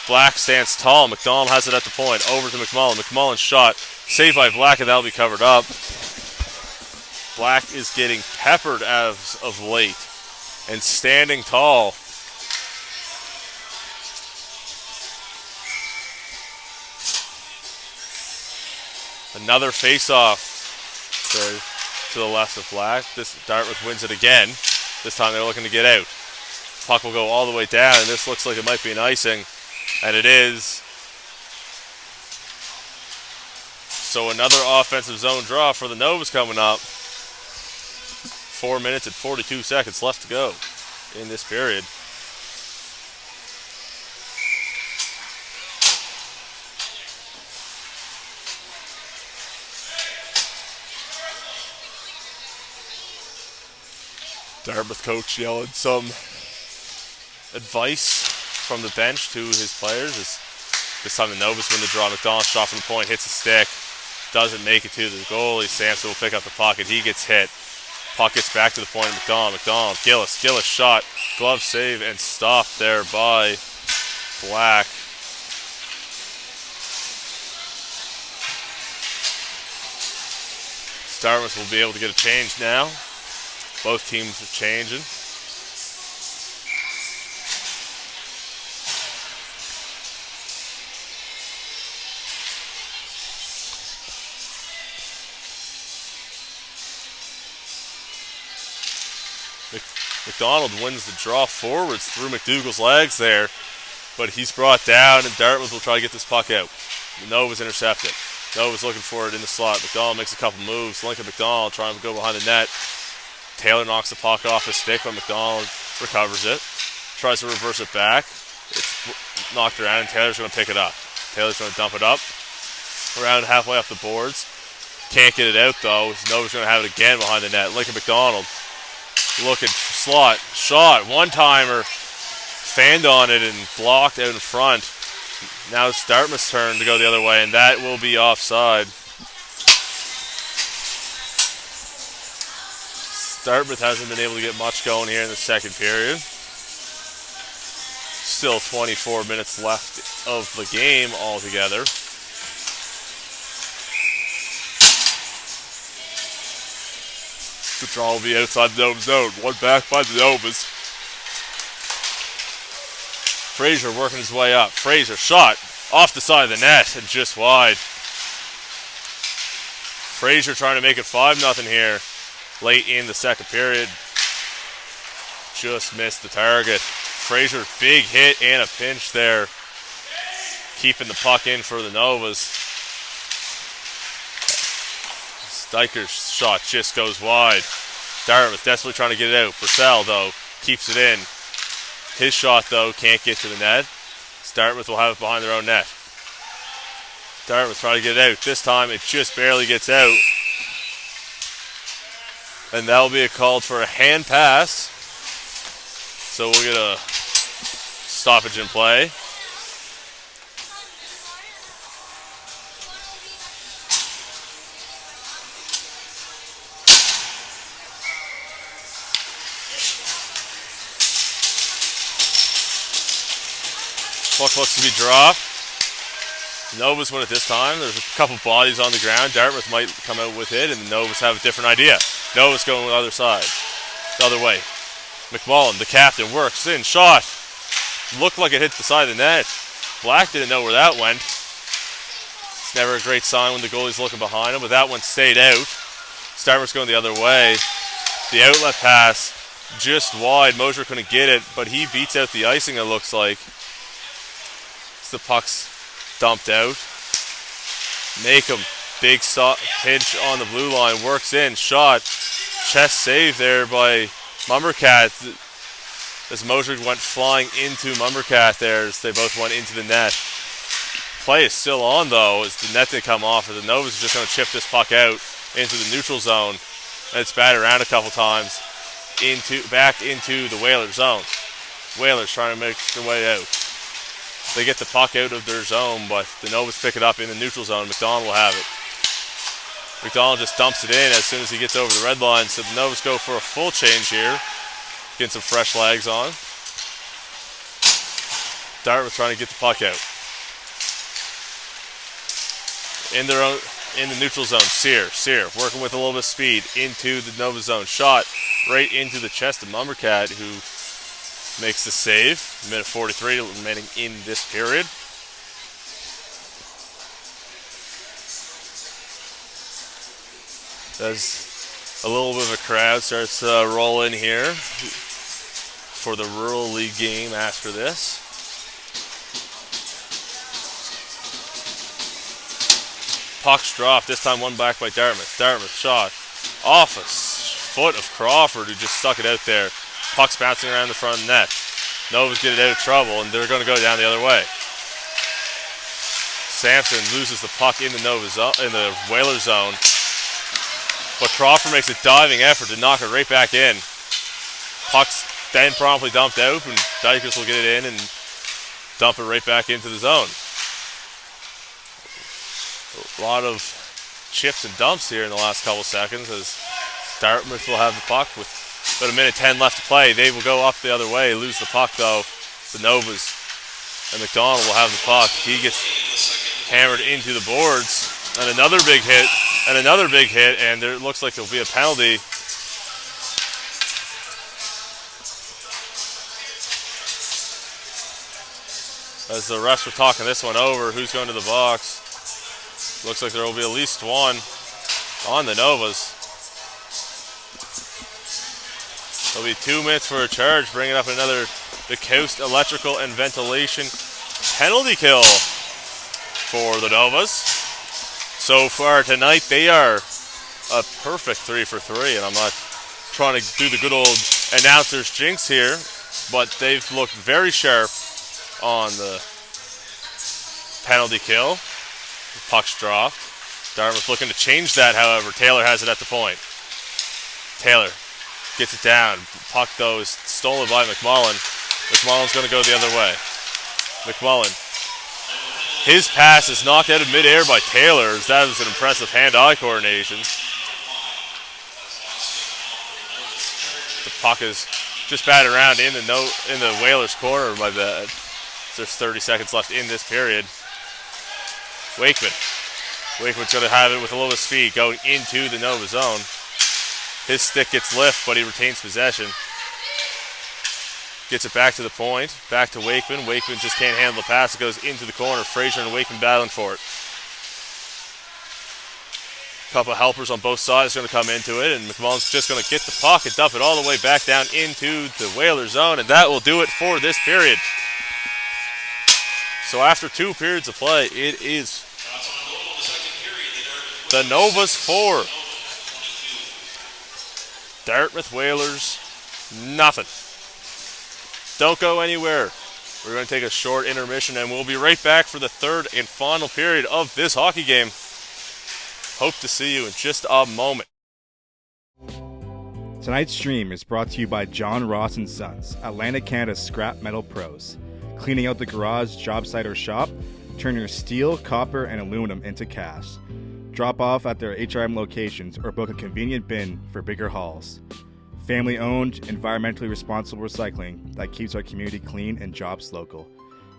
Black stands tall. McDonald has it at the point. Over to McMullen. McMullen's shot. Saved by Black, and that'll be covered up. Black is getting peppered as of late. And standing tall. Another face-off to the left of Black. This Dartmouth wins it again. This time they're looking to get out. Puck will go all the way down, and this looks like it might be an icing. And it is. So another offensive zone draw for the Novas coming up. 4 minutes and 42 seconds left to go in this period. Dartmouth coach yelling some advice from the bench to his players. This time the Novas win the draw. McDonald shot from the point, hits a stick, doesn't make it to the goalie. Sampson will pick up the puck and he gets hit. Puck gets back to the point of McDonald. Gillis shot, glove save and stopped there by Black. Dartmouth will be able to get a change now. Both teams are changing. McDonald wins the draw forwards through McDougall's legs there, but he's brought down, and Dartmouth will try to get this puck out. Nova's intercepted. Nova's looking for it in the slot. McDonald makes a couple moves. Lincoln McDonald trying to go behind the net. Taylor knocks the puck off his stick, but McDonald recovers it. Tries to reverse it back. It's knocked around, and Taylor's going to pick it up. Taylor's going to dump it up. Around halfway up the boards. Can't get it out, though. Nova's going to have it again behind the net. Lincoln McDonald looking slot. Shot. One-timer. Fanned on it and blocked out in front. Now it's Dartmouth's turn to go the other way, and that will be offside. Dartmouth hasn't been able to get much going here in the second period. Still 24 minutes left of the game altogether. The draw will be outside the Nova zone. One back by the Novas. Fraser working his way up. Fraser shot off the side of the net and just wide. Fraser trying to make it 5-0 here late in the second period. Just missed the target. Fraser's big hit and a pinch there. Keeping the puck in for the Novas. Steicher's shot just goes wide. Dartmouth desperately trying to get it out. Purcell, though, keeps it in. His shot, though, can't get to the net. Dartmouth will have it behind their own net. Dartmouth trying to get it out. This time it just barely gets out. And that will be called for a hand pass. So we'll get a stoppage in play. Puck looks to be dropped. Novas win it this time. There's a couple bodies on the ground. Dartmouth might come out with it, and the Novas have a different idea. Novas going the other side. The other way. McMullen, the captain, works in. Shot. Looked like it hit the side of the net. Black didn't know where that went. It's never a great sign when the goalie's looking behind him, but that one stayed out. Dartmouth's going the other way. The outlet pass just wide. Mosier couldn't get it, but he beats out the icing, it looks like. The puck's dumped out. Macomb, big pinch on the blue line, works in, shot, chest save there by Mumbercat as Mosier went flying into Mumbercat there as they both went into the net. Play is still on though as the net did come off, and the Novas are just going to chip this puck out into the neutral zone, and it's batted around a couple times back into the Whalers zone. Whalers trying to make their way out. They get the puck out of their zone, but the Novas pick it up in the neutral zone. McDonald will have it. McDonald just dumps it in as soon as he gets over the red line, so the Novas go for a full change here. Getting some fresh legs on. Dartmouth trying to get the puck out. In the neutral zone, Sear working with a little bit of speed into the Nova zone. Shot right into the chest of Mumbercat, who makes the save. Minute 43 remaining in this period. As a little bit of a crowd starts to roll in here for the Rural League game after this. Puck's dropped, this time won back by Dartmouth. Dartmouth shot off a foot of Crawford, who just stuck it out there. Puck's bouncing around the front of the net. Novas get it out of trouble, and they're going to go down the other way. Sampson loses the puck in the Whaler zone, but Crawford makes a diving effort to knock it right back in. Puck's then promptly dumped out, and Dykers will get it in and dump it right back into the zone. A lot of chips and dumps here in the last couple seconds as Dartmouth will have the puck with about a minute 10 left to play. They will go up the other way, lose the puck though. It's the Novas. And McDonald will have the puck. He gets hammered into the boards. And another big hit. And there looks like there'll be a penalty. As the refs were talking this one over, who's going to the box? Looks like there will be at least one on the Novas. There'll be 2 minutes for a charge, bringing up the Coast Electrical and Ventilation penalty kill for the Novas. So far tonight, they are a perfect 3 for 3, and I'm not trying to do the good old announcer's jinx here, but they've looked very sharp on the penalty kill. The puck's dropped. Dartmouth looking to change that, however. Taylor has it at the point. Taylor gets it down. Puck, though, is stolen by McMullen. McMullen's going to go the other way. McMullen. His pass is knocked out of midair by Taylor. That was an impressive hand-eye coordination. The puck is just batted around in the Whalers' corner, my bad. There's 30 seconds left in this period. Wakeman's going to have it with a little bit of speed going into the Nova zone. His stick gets lift, but he retains possession. Gets it back to the point. Back to Wakeman. Wakeman just can't handle the pass. It goes into the corner. Fraser and Wakeman battling for it. Couple of helpers on both sides going to come into it, and McMullen's just going to get the puck and dump it all the way back down into the Whaler zone, and that will do it for this period. So after 2 periods of play, it is the Novas 4. Dartmouth Whalers, nothing. Don't go anywhere. We're going to take a short intermission, and we'll be right back for the 3rd and final period of this hockey game. Hope to see you in just a moment. Tonight's stream is brought to you by John Ross & Sons, Atlantic Canada's scrap metal pros. Cleaning out the garage, job site, or shop, turn your steel, copper, and aluminum into cash. Drop off at their HRM locations or book a convenient bin for bigger hauls. Family-owned, environmentally responsible recycling that keeps our community clean and jobs local.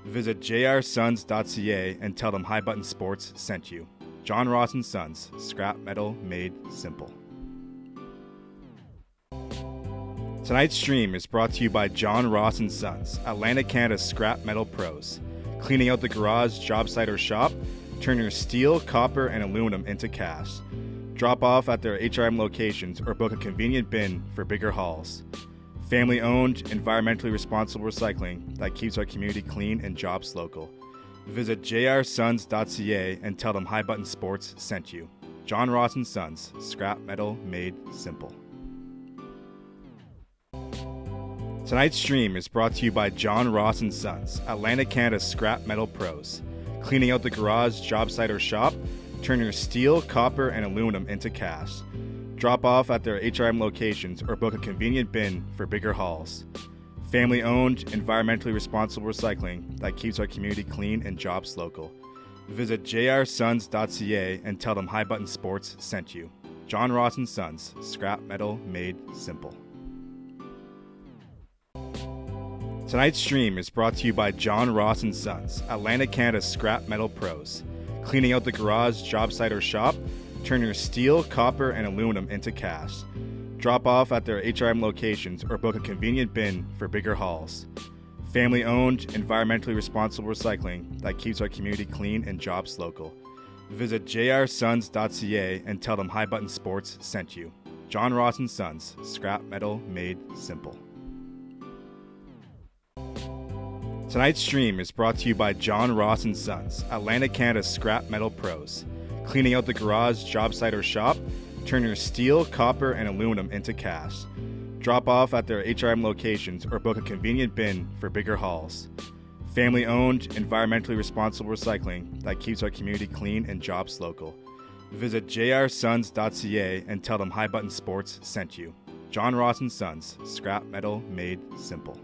Visit jrsons.ca and tell them High Button Sports sent you. John Ross & Sons, scrap metal made simple. Tonight's stream is brought to you by John Ross & Sons, Atlantic Canada's scrap metal pros. Cleaning out the garage, job site, or shop, turn your steel, copper, and aluminum into cash. Drop off at their HRM locations or book a convenient bin for bigger hauls. Family-owned, environmentally responsible recycling that keeps our community clean and jobs local. Visit jrsons.ca and tell them High Button Sports sent you. John Ross & Sons, scrap metal made simple. Tonight's stream is brought to you by John Ross & Sons, Atlantic Canada's scrap metal pros. Cleaning out the garage, job site, or shop, turn your steel, copper, and aluminum into cash. Drop off at their HRM locations or book a convenient bin for bigger hauls. Family-owned, environmentally responsible recycling that keeps our community clean and jobs local. Visit jrsons.ca and tell them High Button Sports sent you. John Ross & Sons, scrap metal made simple. Tonight's stream is brought to you by John Ross & Sons, Atlantic Canada's scrap metal pros. Cleaning out the garage, job site, or shop, turn your steel, copper, and aluminum into cash. Drop off at their HRM locations or book a convenient bin for bigger hauls. Family-owned, environmentally responsible recycling that keeps our community clean and jobs local. Visit jrsons.ca and tell them High Button Sports sent you. John Ross & Sons, scrap metal made simple. Tonight's stream is brought to you by John Ross & Sons, Atlantic Canada's scrap metal pros. Cleaning out the garage, job site, or shop, turn your steel, copper, and aluminum into cash. Drop off at their HRM locations or book a convenient bin for bigger hauls. Family-owned, environmentally responsible recycling that keeps our community clean and jobs local. Visit jrsons.ca and tell them High Button Sports sent you. John Ross & Sons, scrap metal made simple.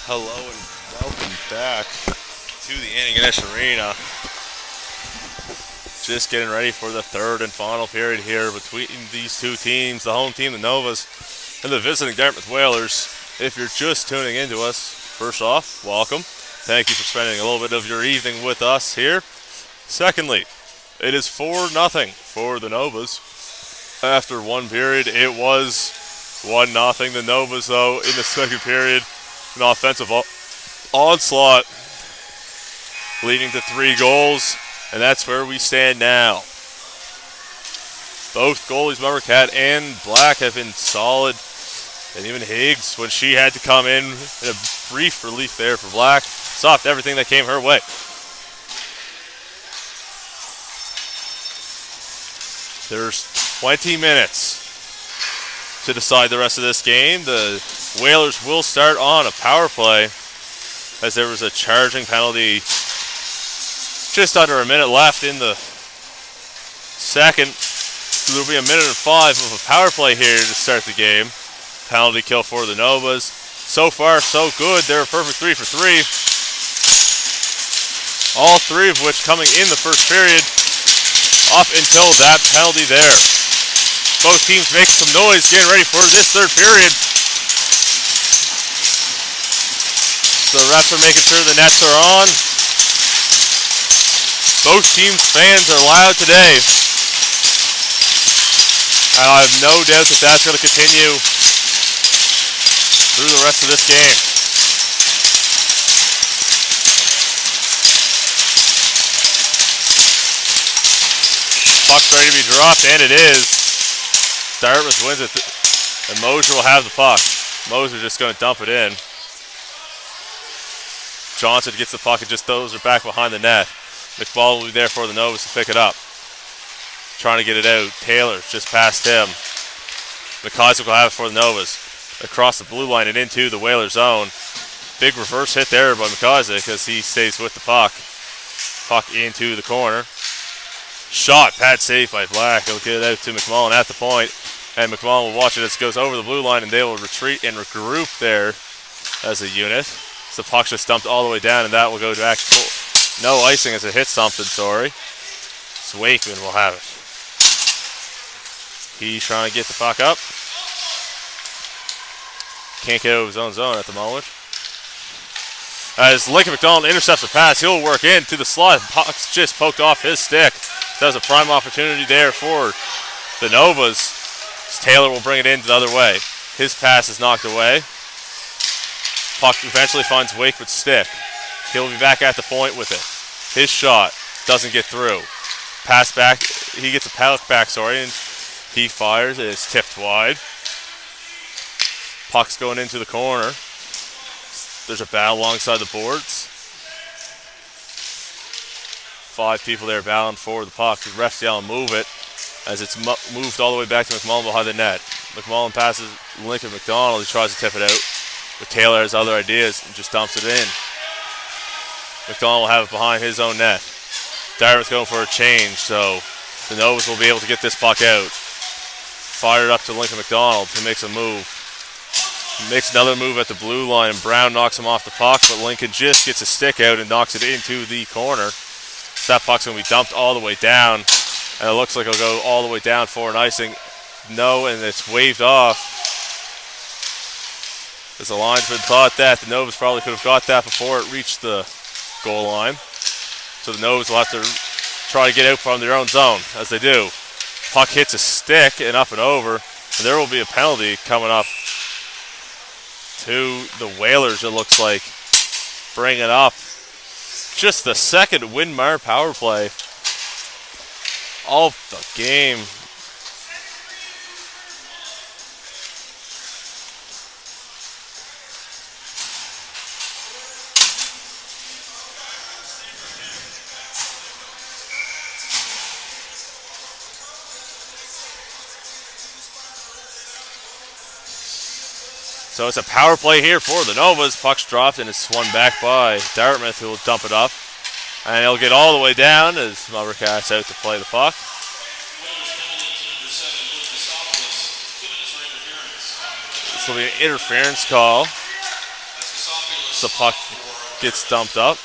Hello and welcome back to the Antigonish Arena. Just getting ready for the third and final period here between these two teams, the home team, the Novas, and the visiting Dartmouth Whalers. If you're just tuning into us, first off, welcome. Thank you for spending a little bit of your evening with us here. Secondly, it is 4-0 for the Novas. After one period, it was 1-0. The Novas, though, in the second period, an offensive onslaught leading to 3 goals, and that's where we stand now. Both goalies, Cat and Black, have been solid, and even Higgs, when she had to come in a brief relief there for Black, stopped everything that came her way. There's 20 minutes to decide the rest of this game. The Whalers will start on a power play as there was a charging penalty just under a minute left in the second. So there'll be a minute and 5 of a power play here to start the game. Penalty kill for the Novas. So far, so good. They're a perfect 3 for 3. All 3 of which coming in the first period up until that penalty there. Both teams making some noise, getting ready for this third period. The refs are making sure the nets are on. Both teams' fans are loud today. And I have no doubt that that's going to continue through the rest of this game. Puck's ready to be dropped, and it is. Dartmouth wins it, and Moser will have the puck. Moser just going to dump it in. Johnson gets the puck and just throws it back behind the net. McBall will be there for the Novas to pick it up. Trying to get it out. Taylor just past him. McIsaac will have it for the Novas. Across the blue line and into the Whaler zone. Big reverse hit there by McIsaac as he stays with the puck. Puck into the corner. Shot, pad save by Black. He'll get it out to McMullen at the point, and McMullen will watch it as it goes over the blue line, and they will retreat and regroup there as a unit. So the puck's just dumped all the way down, and that will go back. No icing as it hits something, sorry. So Wakeman will have it. He's trying to get the puck up. Can't get over his own zone at the moment. As Lincoln McDonald intercepts the pass, he'll work into the slot. Puck's just poked off his stick. That was a prime opportunity there for the Novas. Taylor will bring it in the other way. His pass is knocked away. Puck eventually finds Wakeman's stick. He'll be back at the point with it. His shot doesn't get through. Pass back. He gets a puck back, and he fires. It is tipped wide. Puck's going into the corner. There's a battle alongside the boards. 5 people there battling for the puck. The refs yelling, move it, as it's moved all the way back to McMullen behind the net. McMullen passes Lincoln McDonald. He tries to tip it out, but Taylor has other ideas and just dumps it in. McDonald will have it behind his own net. Dartmouth going for a change, so the Novas will be able to get this puck out. Fired up to Lincoln McDonald, who makes a move. Makes another move at the blue line, and Brown knocks him off the puck, but Lincoln just gets a stick out and knocks it into the corner. So that puck's going to be dumped all the way down, and it looks like it'll go all the way down for an icing. No, and it's waved off. As the linesman thought that the Novas probably could have got that before it reached the goal line. So the Novas will have to try to get out from their own zone, as they do. Puck hits a stick and up and over, and there will be a penalty coming up to the Whalers, it looks like. Bring it up. Just the second Winmar power play of the game. So it's a power play here for the Novas. Puck's dropped and it's swung back by Dartmouth, who will dump it up. And he'll get all the way down as Mothercat's out to play the puck. This will be an interference call. the puck gets dumped up.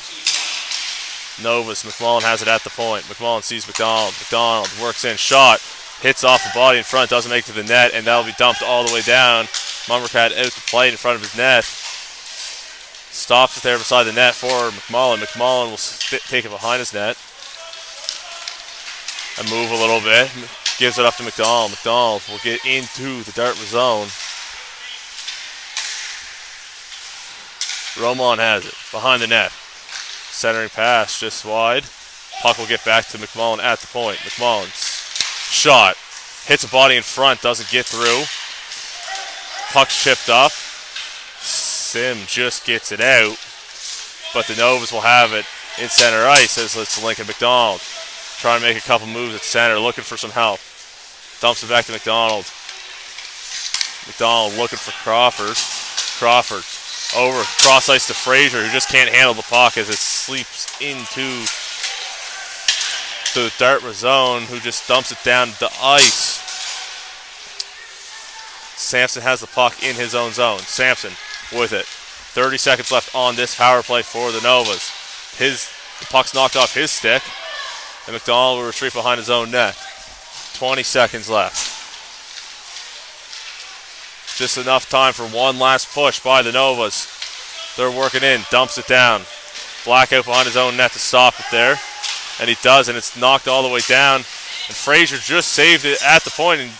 Novus, McMullen has it at the point. McMullen sees McDonald. McDonald works in, shot, hits off the body in front, doesn't make it to the net, and that'll be dumped all the way down. Mumbercat out to play in front of his net. Stops it there beside the net for McMullen. McMullen will take it behind his net and move a little bit. Gives it up to McDonald. McDonald will get into the Dartmouth zone. Roman has it behind the net. Centering pass just wide. Puck will get back to McMullen at the point. McMullen's shot. Hits a body in front. Doesn't get through. Puck's chipped up. Sim just gets it out. But the Novas will have it in center ice as it's Lincoln McDonald. Trying to make a couple moves at center. Looking for some help. Dumps it back to McDonald. McDonald looking for Crawford. Crawford over cross ice to Fraser, who just can't handle the puck as it sleeps into the Dartmouth zone, who just dumps it down the ice. Sampson has the puck in his own zone. Sampson with it. 30 seconds left on this power play for the Novas. The puck's knocked off his stick, and McDonald will retreat behind his own net. 20 seconds left. Just enough time for one last push by the Novas. They're working in, dumps it down. Black out behind his own net to stop it there. And he does, and it's knocked all the way down. And Fraser just saved it at the point and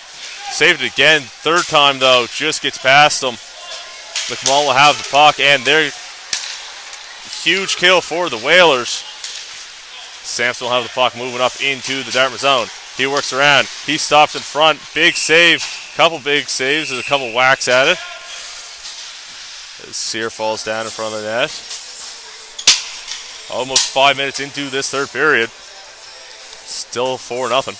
saved it again. Third time, though, just gets past him. McMullen will have the puck, and they're huge kill for the Whalers. Sampson will have the puck moving up into the Dartmouth zone. He works around. He stops in front. Big save. Couple big saves. There's a couple whacks at it. As Sear falls down in front of the net. Almost 5 minutes into this third period. Still 4-0.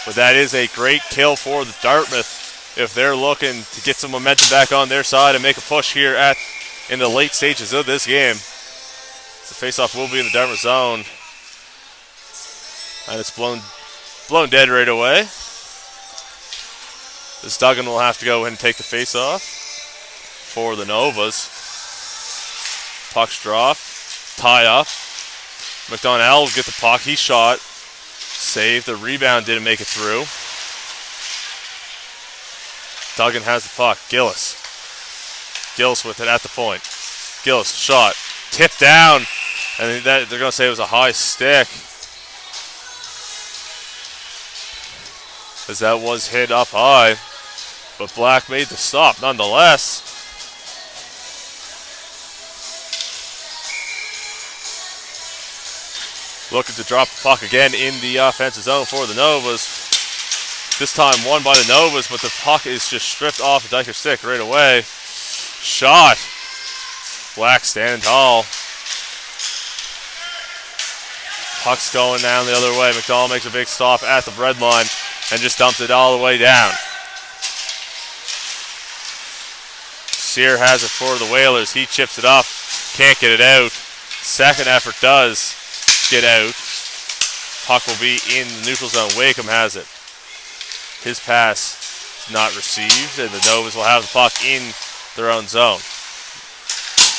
But that is a great kill for the Dartmouth if they're looking to get some momentum back on their side and make a push here in the late stages of this game. The faceoff will be in the Dartmouth zone. And it's blown dead right away. This Duggan will have to go ahead and take the faceoff for the Novas. Puck's dropped. Tie up. McDonald will get the puck. He shot. Saved. The rebound didn't make it through. Duggan has the puck. Gillis. Gillis with it at the point. Gillis shot. Tipped down. And they're going to say it was a high stick. As that was hit up high. But Black made the stop nonetheless. Looking to drop the puck again in the offensive zone for the Novas. This time won by the Novas, but the puck is just stripped off the Dyker's stick right away. Shot. Black standing tall. Puck's going down the other way. McDonald makes a big stop at the red line and just dumps it all the way down. Sear has it for the Whalers. He chips it up. Can't get it out. Second effort does get out. Puck will be in the neutral zone. Wakeham has it. His pass is not received, and the Novas will have the puck in their own zone.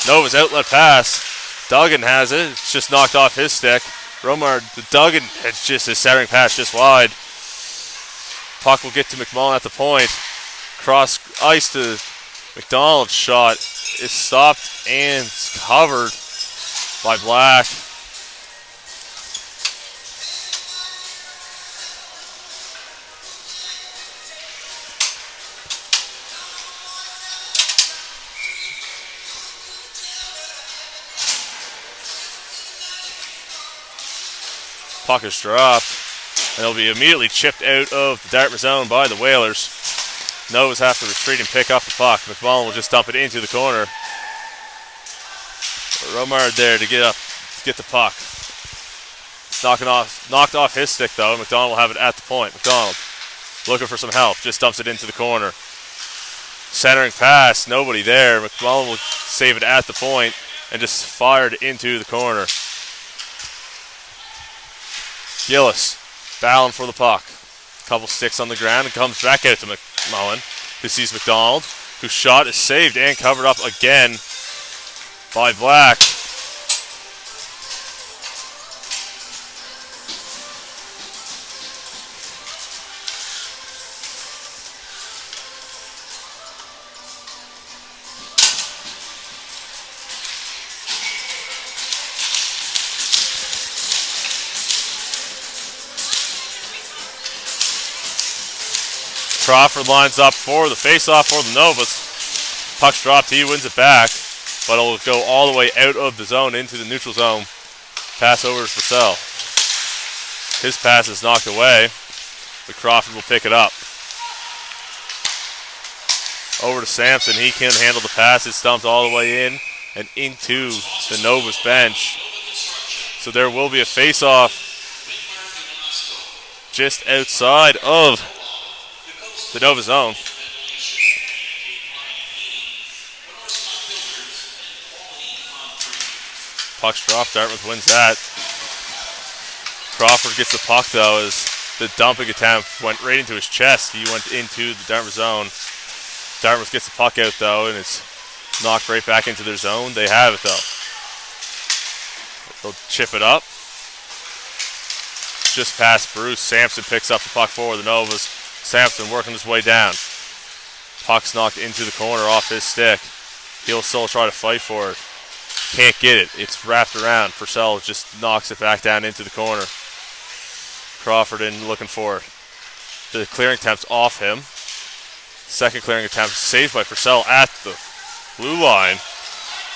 Novas outlet pass. Duggan has it. It's just knocked off his stick. Duggan had just his centering pass just wide. Puck will get to McMullen at the point. Cross ice to McDonald's shot is stopped and covered by Black. Puck is dropped, and it'll be immediately chipped out of the Dartmouth zone by the Whalers. Novas have to retreat and pick up the puck. McMullen will just dump it into the corner. Romard there to get the puck. It's knocked off his stick though. McDonald will have it at the point. McDonald looking for some help, just dumps it into the corner. Centering pass, nobody there. McMullen will save it at the point and just fired into the corner. Gillis battling for the puck. Couple sticks on the ground and comes back out to McMullen, who sees McDonald. whose shot is saved and covered up again by Black. Crawford lines up for the face-off for the Novas. Puck's dropped, he wins it back, but it'll go all the way out of the zone into the neutral zone. Pass over to Purcell. His pass is knocked away, but Crawford will pick it up. Over to Sampson, he can handle the pass. It's dumped all the way in and into the Novas bench. So there will be a face-off just outside of the Nova zone. Puck's dropped, Dartmouth wins that. Crawford gets the puck though as the dumping attempt went right into his chest. He went into the Dartmouth zone. Dartmouth gets the puck out though and it's knocked right back into their zone. They have it though. They'll chip it up. Just past Bruce. Sampson picks up the puck for the Novas. Sampson working his way down. Puck's knocked into the corner off his stick. He'll still try to fight for it. Can't get it. It's wrapped around. Purcell just knocks it back down into the corner. Crawford in looking for it. The clearing attempt's off him. Second clearing attempt saved by Purcell at the blue line.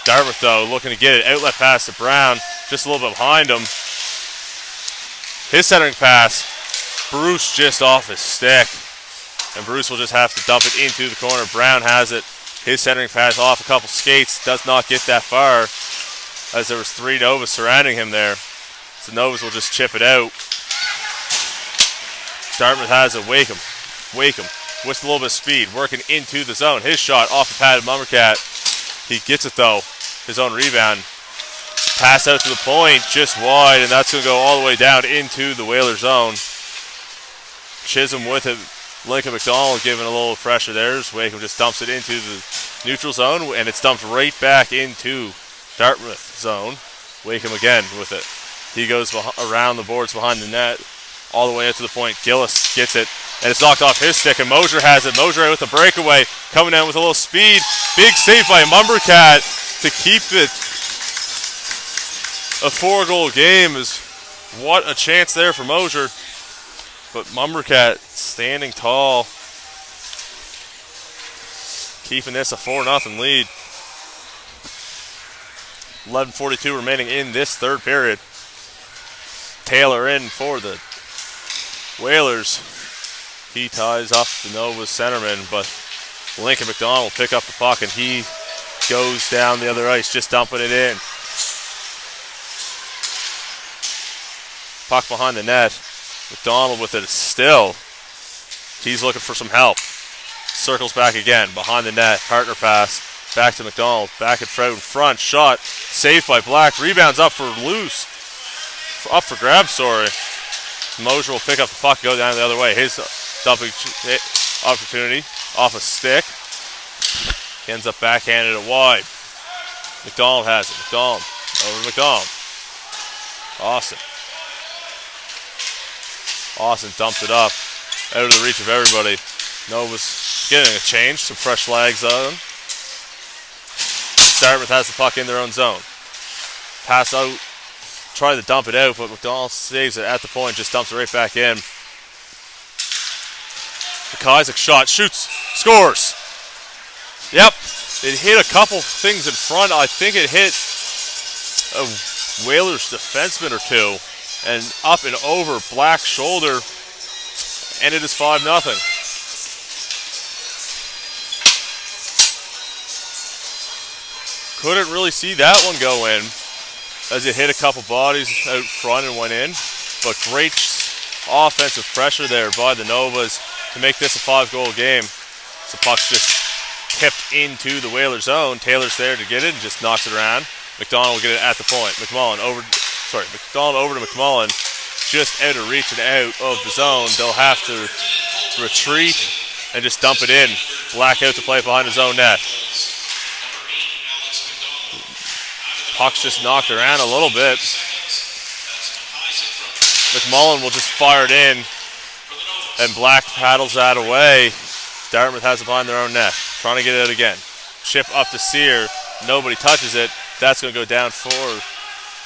Dartmouth though looking to get it. Outlet pass to Brown. Just a little bit behind him. His centering pass. Bruce just off his stick. And Bruce will just have to dump it into the corner. Brown has it. His centering pass off a couple skates. Does not get that far as there was three Novas surrounding him there. So Novas will just chip it out. Dartmouth has it. Wakeham with a little bit of speed. Working into the zone. His shot off the pad of Mummercat. He gets it though. His own rebound. Pass out to the point. Just wide. And that's going to go all the way down into the Whaler zone. Chisholm with it. Lincoln McDonald giving a little pressure there. Wakeham just dumps it into the neutral zone, and it's dumped right back into Dartmouth zone. Wakeham again with it. He goes around the boards behind the net, all the way up to the point. Gillis gets it, and it's knocked off his stick, and Mosier has it. Mosier with the breakaway, coming down with a little speed. Big save by Mumbercat to keep it a 4-goal game. What a chance there for Mosier. But Mumbercat standing tall, keeping this a 4-0 lead. 11:42 remaining in this third period. Taylor in for the Whalers. He ties up the Nova's centerman, but Lincoln McDonald will pick up the puck and he goes down the other ice, just dumping it in. Puck behind the net. McDonald with it still. He's looking for some help. Circles back again. Behind the net. Partner pass. Back to McDonald. Back at front. Shot. Saved by Black. Rebounds up for loose. Up for grabs, sorry. Mosier will pick up the puck, go down the other way. His dumping opportunity. Off a stick. He ends up backhanded it wide. McDonald has it. McDonald. Over to McDonald. Austin dumps it up, out of the reach of everybody. Nova's getting a change, some fresh legs on. Dartmouth has the puck in their own zone. Pass out, try to dump it out, but McDonald saves it at the point, just dumps it right back in. The Isaac shot, shoots, scores. Yep, it hit a couple things in front. I think it hit a Whalers defenseman or two. And up and over Black's shoulder, and it is 5-0. Couldn't really see that one go in as it hit a couple bodies out front and went in. But great offensive pressure there by the Novas to make this a 5-goal game. So puck's just tipped into the Whaler zone. Taylor's there to get it and just knocks it around. McDonald will get it at the point. McDonald over to McMullen, just out of reach and out of the zone. They'll have to retreat and just dump it in. Black out to play behind his own net. Puck's just knocked around a little bit. McMullen will just fire it in, and Black paddles that away. Dartmouth has it behind their own net, trying to get it out again. Chip up to Sear, nobody touches it. That's going to go down for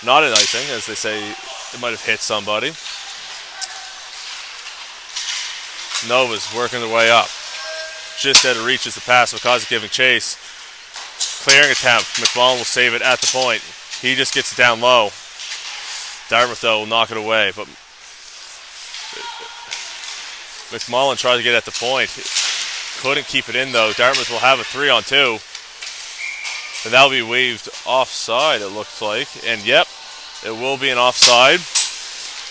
not an icing, as they say it might have hit somebody. Nova's working their way up. Just out of reach is the pass. McCausey giving chase. Clearing attempt. McMullen will save it at the point. He just gets it down low. Dartmouth, though, will knock it away. But McMullen tried to get at the point. Couldn't keep it in, though. Dartmouth will have a 3-on-2. And that'll be waved offside, it looks like. And, yep, it will be an offside.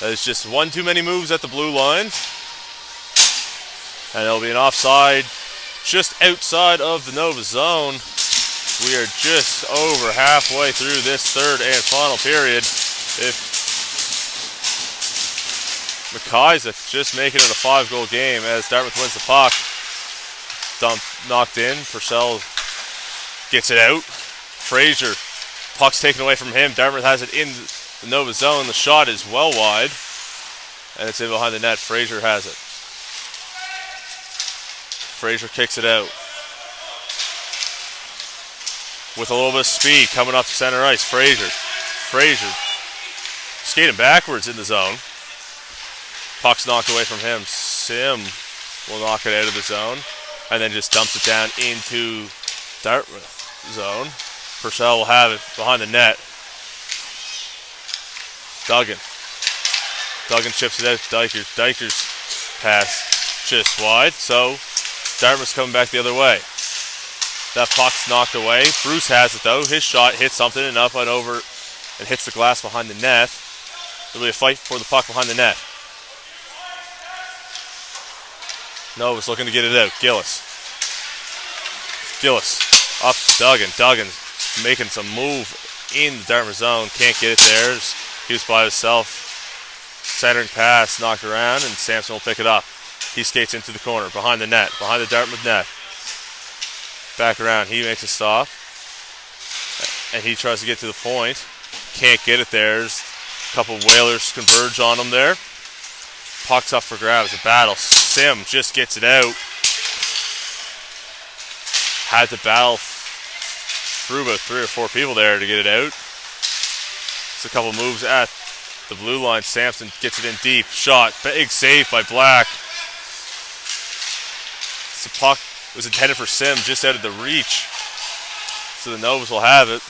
That is just one too many moves at the blue line. And it'll be an offside just outside of the Nova zone. We are just over halfway through this third and final period. If McIsaac just making it a 5-goal game as Dartmouth wins the puck. Knocked in. Purcell gets it out. Fraser, puck's taken away from him. Dartmouth has it in the Nova zone. The shot is well wide. And it's in behind the net. Fraser has it. Fraser kicks it out. With a little bit of speed coming up to center ice. Fraser skating backwards in the zone. Puck's knocked away from him. Sim will knock it out of the zone. And then just dumps it down into Dartmouth zone. Purcell will have it behind the net. Duggan chips it out to Dykers. Dykers pass just wide. So Dartmouth's coming back the other way. That puck's knocked away. Bruce has it though. His shot hits something and up and over and hits the glass behind the net. There'll be a fight for the puck behind the net. Nova's looking to get it out. Gillis up to Duggan. Duggan making some move in the Dartmouth zone. Can't get it there. He was by himself. Centering pass knocked around and Sampson will pick it up. He skates into the corner behind the net, behind the Dartmouth net. Back around. He makes a stop. And he tries to get to the point. Can't get it there. There's a couple Whalers converge on him there. Puck's up for grabs. A battle. Sim just gets it out. Had to battle through about 3 or 4 people there to get it out. It's a couple moves at the blue line. Sampson gets it in deep. Shot. Big save by Black. The puck was intended for Sim just out of the reach. So the Novas will have it.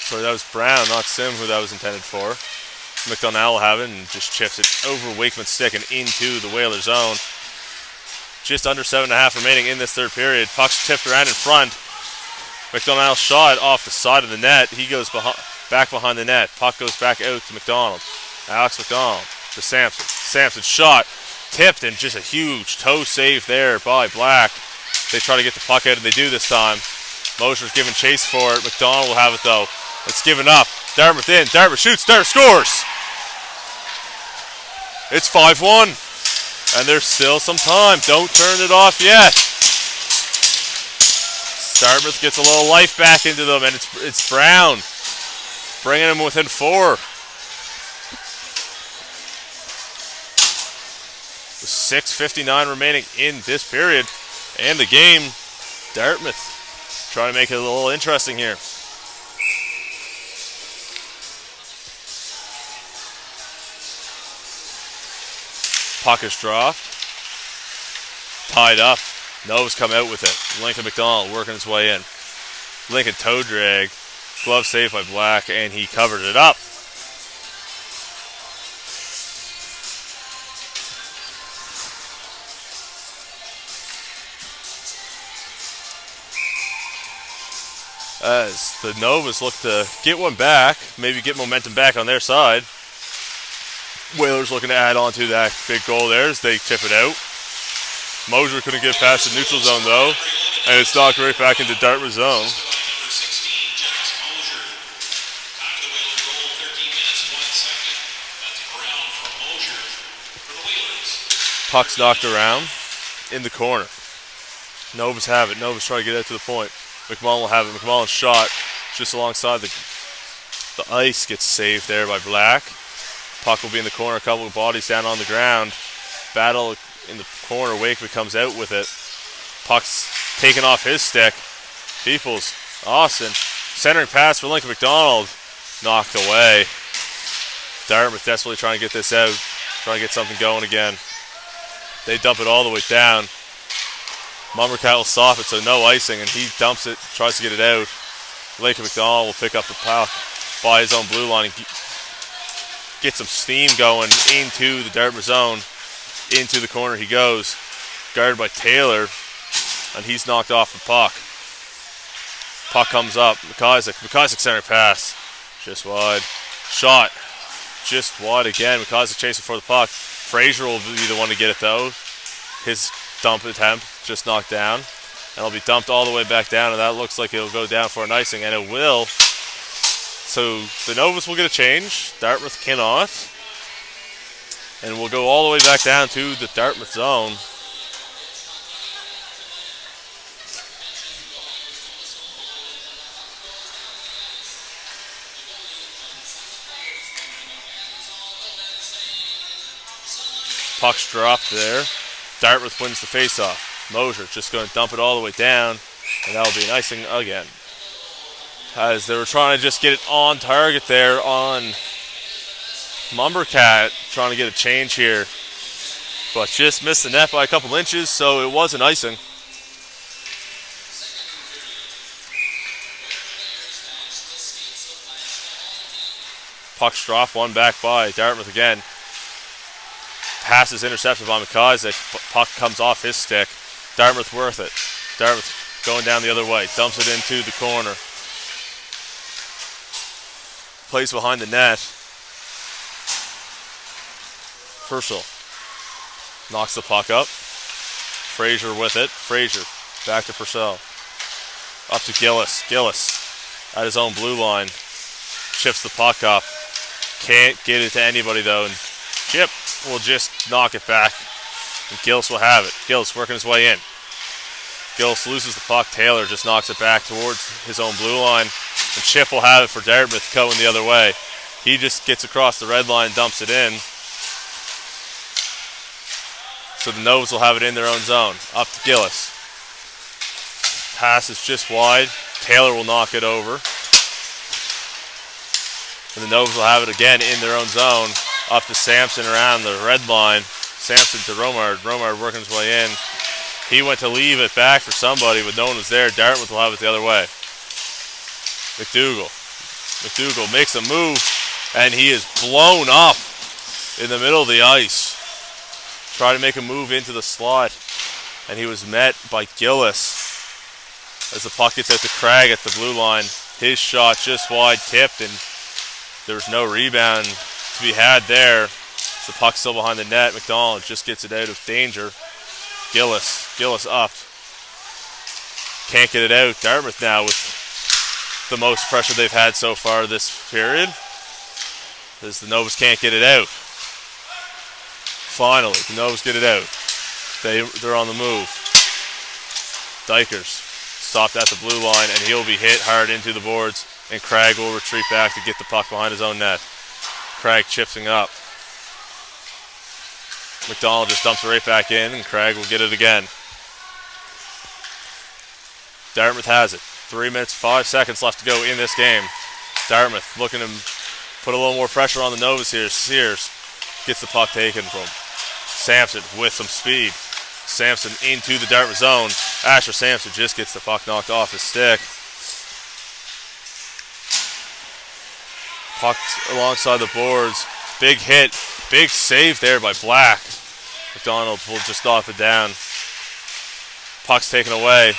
Sorry, that was Brown, not Sim, who that was intended for. McDonnell will have it and just chips it over Wakeman's stick and into the Whaler zone. Just under 7.5 remaining in this third period. Puck's tipped around in front. McDonnell shot off the side of the net. He goes back behind the net. Puck goes back out to McDonald. Alex McDonald to Sampson. Sampson shot. Tipped and just a huge toe save there by Black. They try to get the puck out and they do this time. Mosher's giving chase for it. McDonald will have it though. It's given up. Dartmouth in. Dartmouth shoots. Dartmouth scores. It's 5-1. And there's still some time. Don't turn it off yet. Dartmouth gets a little life back into them and it's Brown. Bringing him within 4. With 6:59 remaining in this period and the game. Dartmouth trying to make it a little interesting here. Puck is dropped. Tied up. Nova's come out with it. Lincoln McDonald working his way in. Lincoln toe drag. Glove saved by Black and he covered it up. As the Novas look to get one back, maybe get momentum back on their side. Whalers looking to add on to that big goal there as they tip it out. Mosier couldn't get past the neutral zone though, and it's knocked right back into Dartmouth zone. Puck's knocked around in the corner. Novas have it. Novas try to get out to the point. McMullen will have it. McMullen's shot just alongside the ice gets saved there by Black. Puck will be in the corner. A couple of bodies down on the ground. Battle in the corner. Wakely comes out with it. Puck's taken off his stick. Peoples. Austin. Centering pass for Lincoln McDonald. Knocked away. Dartmouth desperately trying to get this out. Trying to get something going again. They dump it all the way down. Mumbercat will stop it, so no icing, and he dumps it, tries to get it out. Lincoln McDonald will pick up the puck by his own blue line and get some steam going into the Dartmouth zone. Into the corner he goes. Guarded by Taylor, and he's knocked off the puck. Puck comes up. McIsaac center pass. Just wide. Shot. Just wide again. McIsaac chasing for the puck. Frazier will be the one to get it though. His dump attempt just knocked down. And it'll be dumped all the way back down, and that looks like it'll go down for an icing, and it will. So the Novas will get a change. Dartmouth cannot. And we'll go all the way back down to the Dartmouth zone. Puck's dropped there. Dartmouth wins the faceoff. Mosier just going to dump it all the way down, and that'll be an icing again. As they were trying to just get it on target there on Mumbercat, trying to get a change here, but just missed the net by a couple inches, so it was an icing. Puck's dropped, one back by Dartmouth again. Pass is intercepted by McIsaac. Puck comes off his stick. Dartmouth worth it. Dartmouth going down the other way. Dumps it into the corner. Plays behind the net. Purcell knocks the puck up. Frazier with it. Frazier back to Purcell. Up to Gillis. Gillis at his own blue line. Chips the puck up. Can't get it to anybody though. And Chip will just knock it back. And Gillis will have it. Gillis working his way in. Gillis loses the puck. Taylor just knocks it back towards his own blue line. And Chip will have it for Dartmouth going the other way. He just gets across the red line, dumps it in. So the Novas will have it in their own zone. Up to Gillis. Pass is just wide. Taylor will knock it over. And the Novas will have it again in their own zone. Up to Sampson around the red line. Sampson to Romard. Romard working his way in. He went to leave it back for somebody, but no one was there. Dartmouth will have it the other way. McDougall. McDougall makes a move, and he is blown up in the middle of the ice. Tried to make a move into the slot, and he was met by Gillis. As the puck gets out to Craig at the blue line. His shot just wide tipped, and there was no rebound to be had there. The puck's still behind the net. McDonald just gets it out of danger. Gillis up. Can't get it out. Dartmouth now with the most pressure they've had so far this period. As the Novas can't get it out. Finally, the Novas get it out. They're on the move. Dykers stopped at the blue line, and he'll be hit hard into the boards, and Craig will retreat back to get the puck behind his own net. Craig chipsing up. McDonald just dumps it right back in, and Craig will get it again. Dartmouth has it. 3 minutes, 5 seconds left to go in this game. Dartmouth looking to put a little more pressure on the Novas here. Sears gets the puck taken from Sampson with some speed. Sampson into the Dartmouth zone. Asher Sampson just gets the puck knocked off his stick. Puck alongside the boards. Big hit. Big save there by Black. McDonald will just knock it down. Puck's taken away.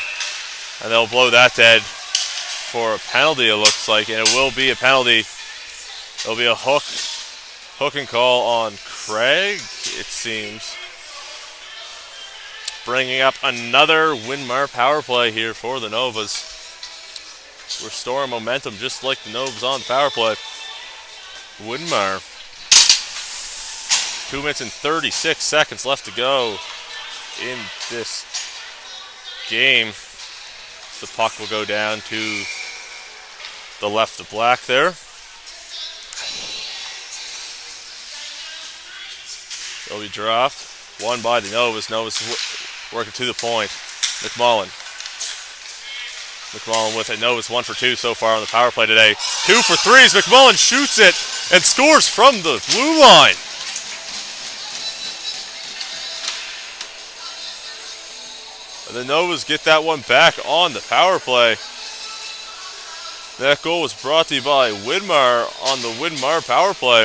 And they'll blow that dead for a penalty, it looks like. And it will be a penalty. It'll be a hooking call on Craig, it seems. Bringing up another Winmar power play here for the Novas. Restoring momentum just like the Novas on the power play. Winmar. 2 minutes and 36 seconds left to go in this game. The puck will go down to the left of black there. It'll be dropped. One by the Novas. Novas working to the point. McMullen with it. Novas 1 for 2 so far on the power play today. 2 for 3 as McMullen shoots it and scores from the blue line. And the Novas get that one back on the power play. That goal was brought to you by Widmar on the Widmar power play.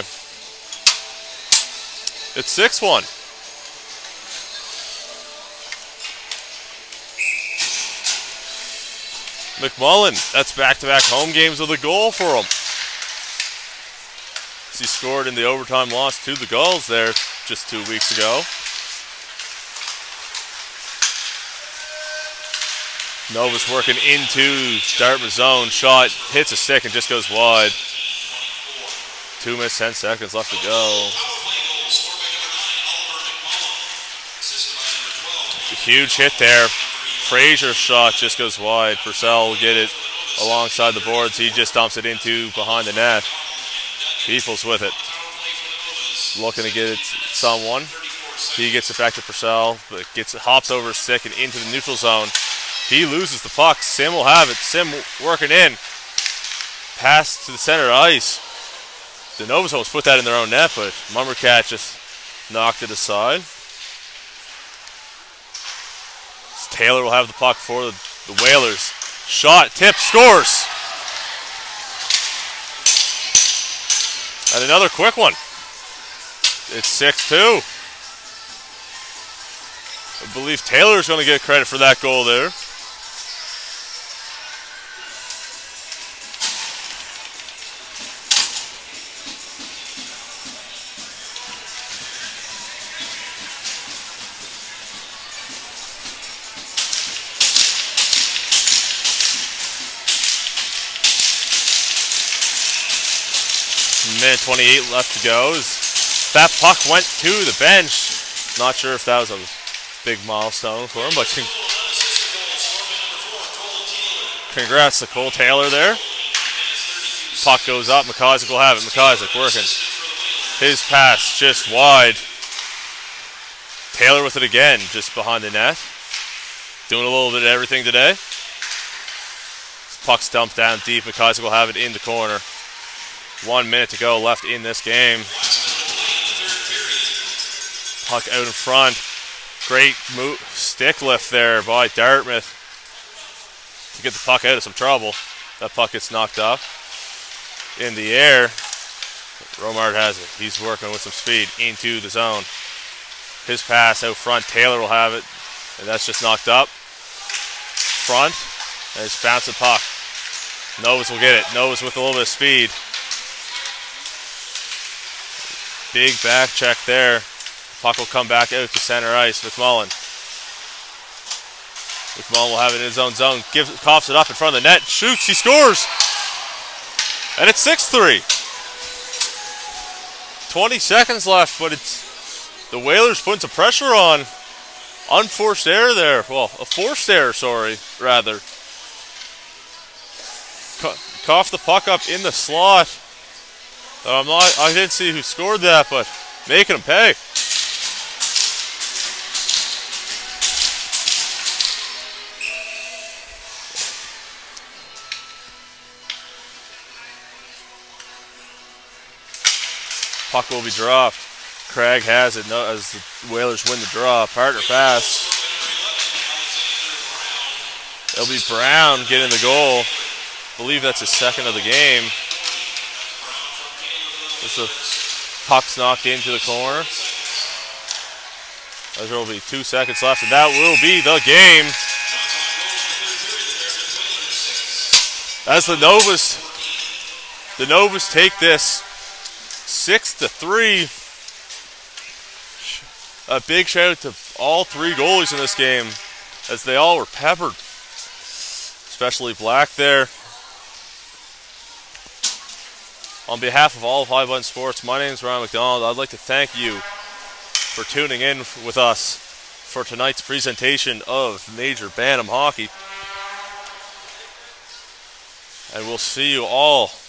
It's 6-1. McMullen, that's back-to-back home games with a goal for him. He scored in the overtime loss to the Gulls there just 2 weeks ago. Novas working into Dartmouth zone. Shot hits a stick and just goes wide. 2 minutes, 10 seconds left to go. A huge hit there. Frazier's shot just goes wide. Purcell will get it alongside the boards. He just dumps it into behind the net. Peoples with it. Looking to get it someone. He gets it back to Purcell, but hops over his stick and into the neutral zone. He loses the puck. Sim will have it. Sim working in. Pass to the center ice. The Novas almost put that in their own net, but Mummercat just knocked it aside. Taylor will have the puck for the Whalers. Shot, tip, scores! And another quick one. It's 6-2. I believe Taylor's going to get credit for that goal there. Minute 28 left to go. That puck went to the bench. Not sure if that was a big milestone for him, but congrats to Cole Taylor there. Puck goes up. McIsaac will have it. McIsaac working. His pass just wide. Taylor with it again, just behind the net. Doing a little bit of everything today. Puck's dumped down deep. McIsaac will have it in the corner. 1 minute to go left in this game. Puck out in front. Great stick lift there by Dartmouth to get the puck out of some trouble. That puck gets knocked up in the air. Romard has it. He's working with some speed into the zone. His pass out front. Taylor will have it. And that's just knocked up. Front. And it's bouncing puck. Novas will get it. Novas with a little bit of speed. Big back check there. Puck will come back out to center ice. McMullen will have it in his own zone. Coughs it up in front of the net. Shoots. He scores. And it's 6-3. 20 seconds left, but it's the Whalers putting some pressure on. Unforced error there. Well, a forced error, rather. Coughed the puck up in the slot. I didn't see who scored that, but making him pay. Puck will be dropped. Craig has it as the Whalers win the draw. Partner pass. It'll be Brown getting the goal. I believe that's his second of the game. The puck's knocked into the corner. There will be 2 seconds left, and that will be the game. As the Novas take this 6-3. A big shout out to all 3 goalies in this game, as they all were peppered, especially Black there. On behalf of all of High Button Sports, my name is Ryan McDonald. I'd like to thank you for tuning in with us for tonight's presentation of Major Bantam Hockey. And we'll see you all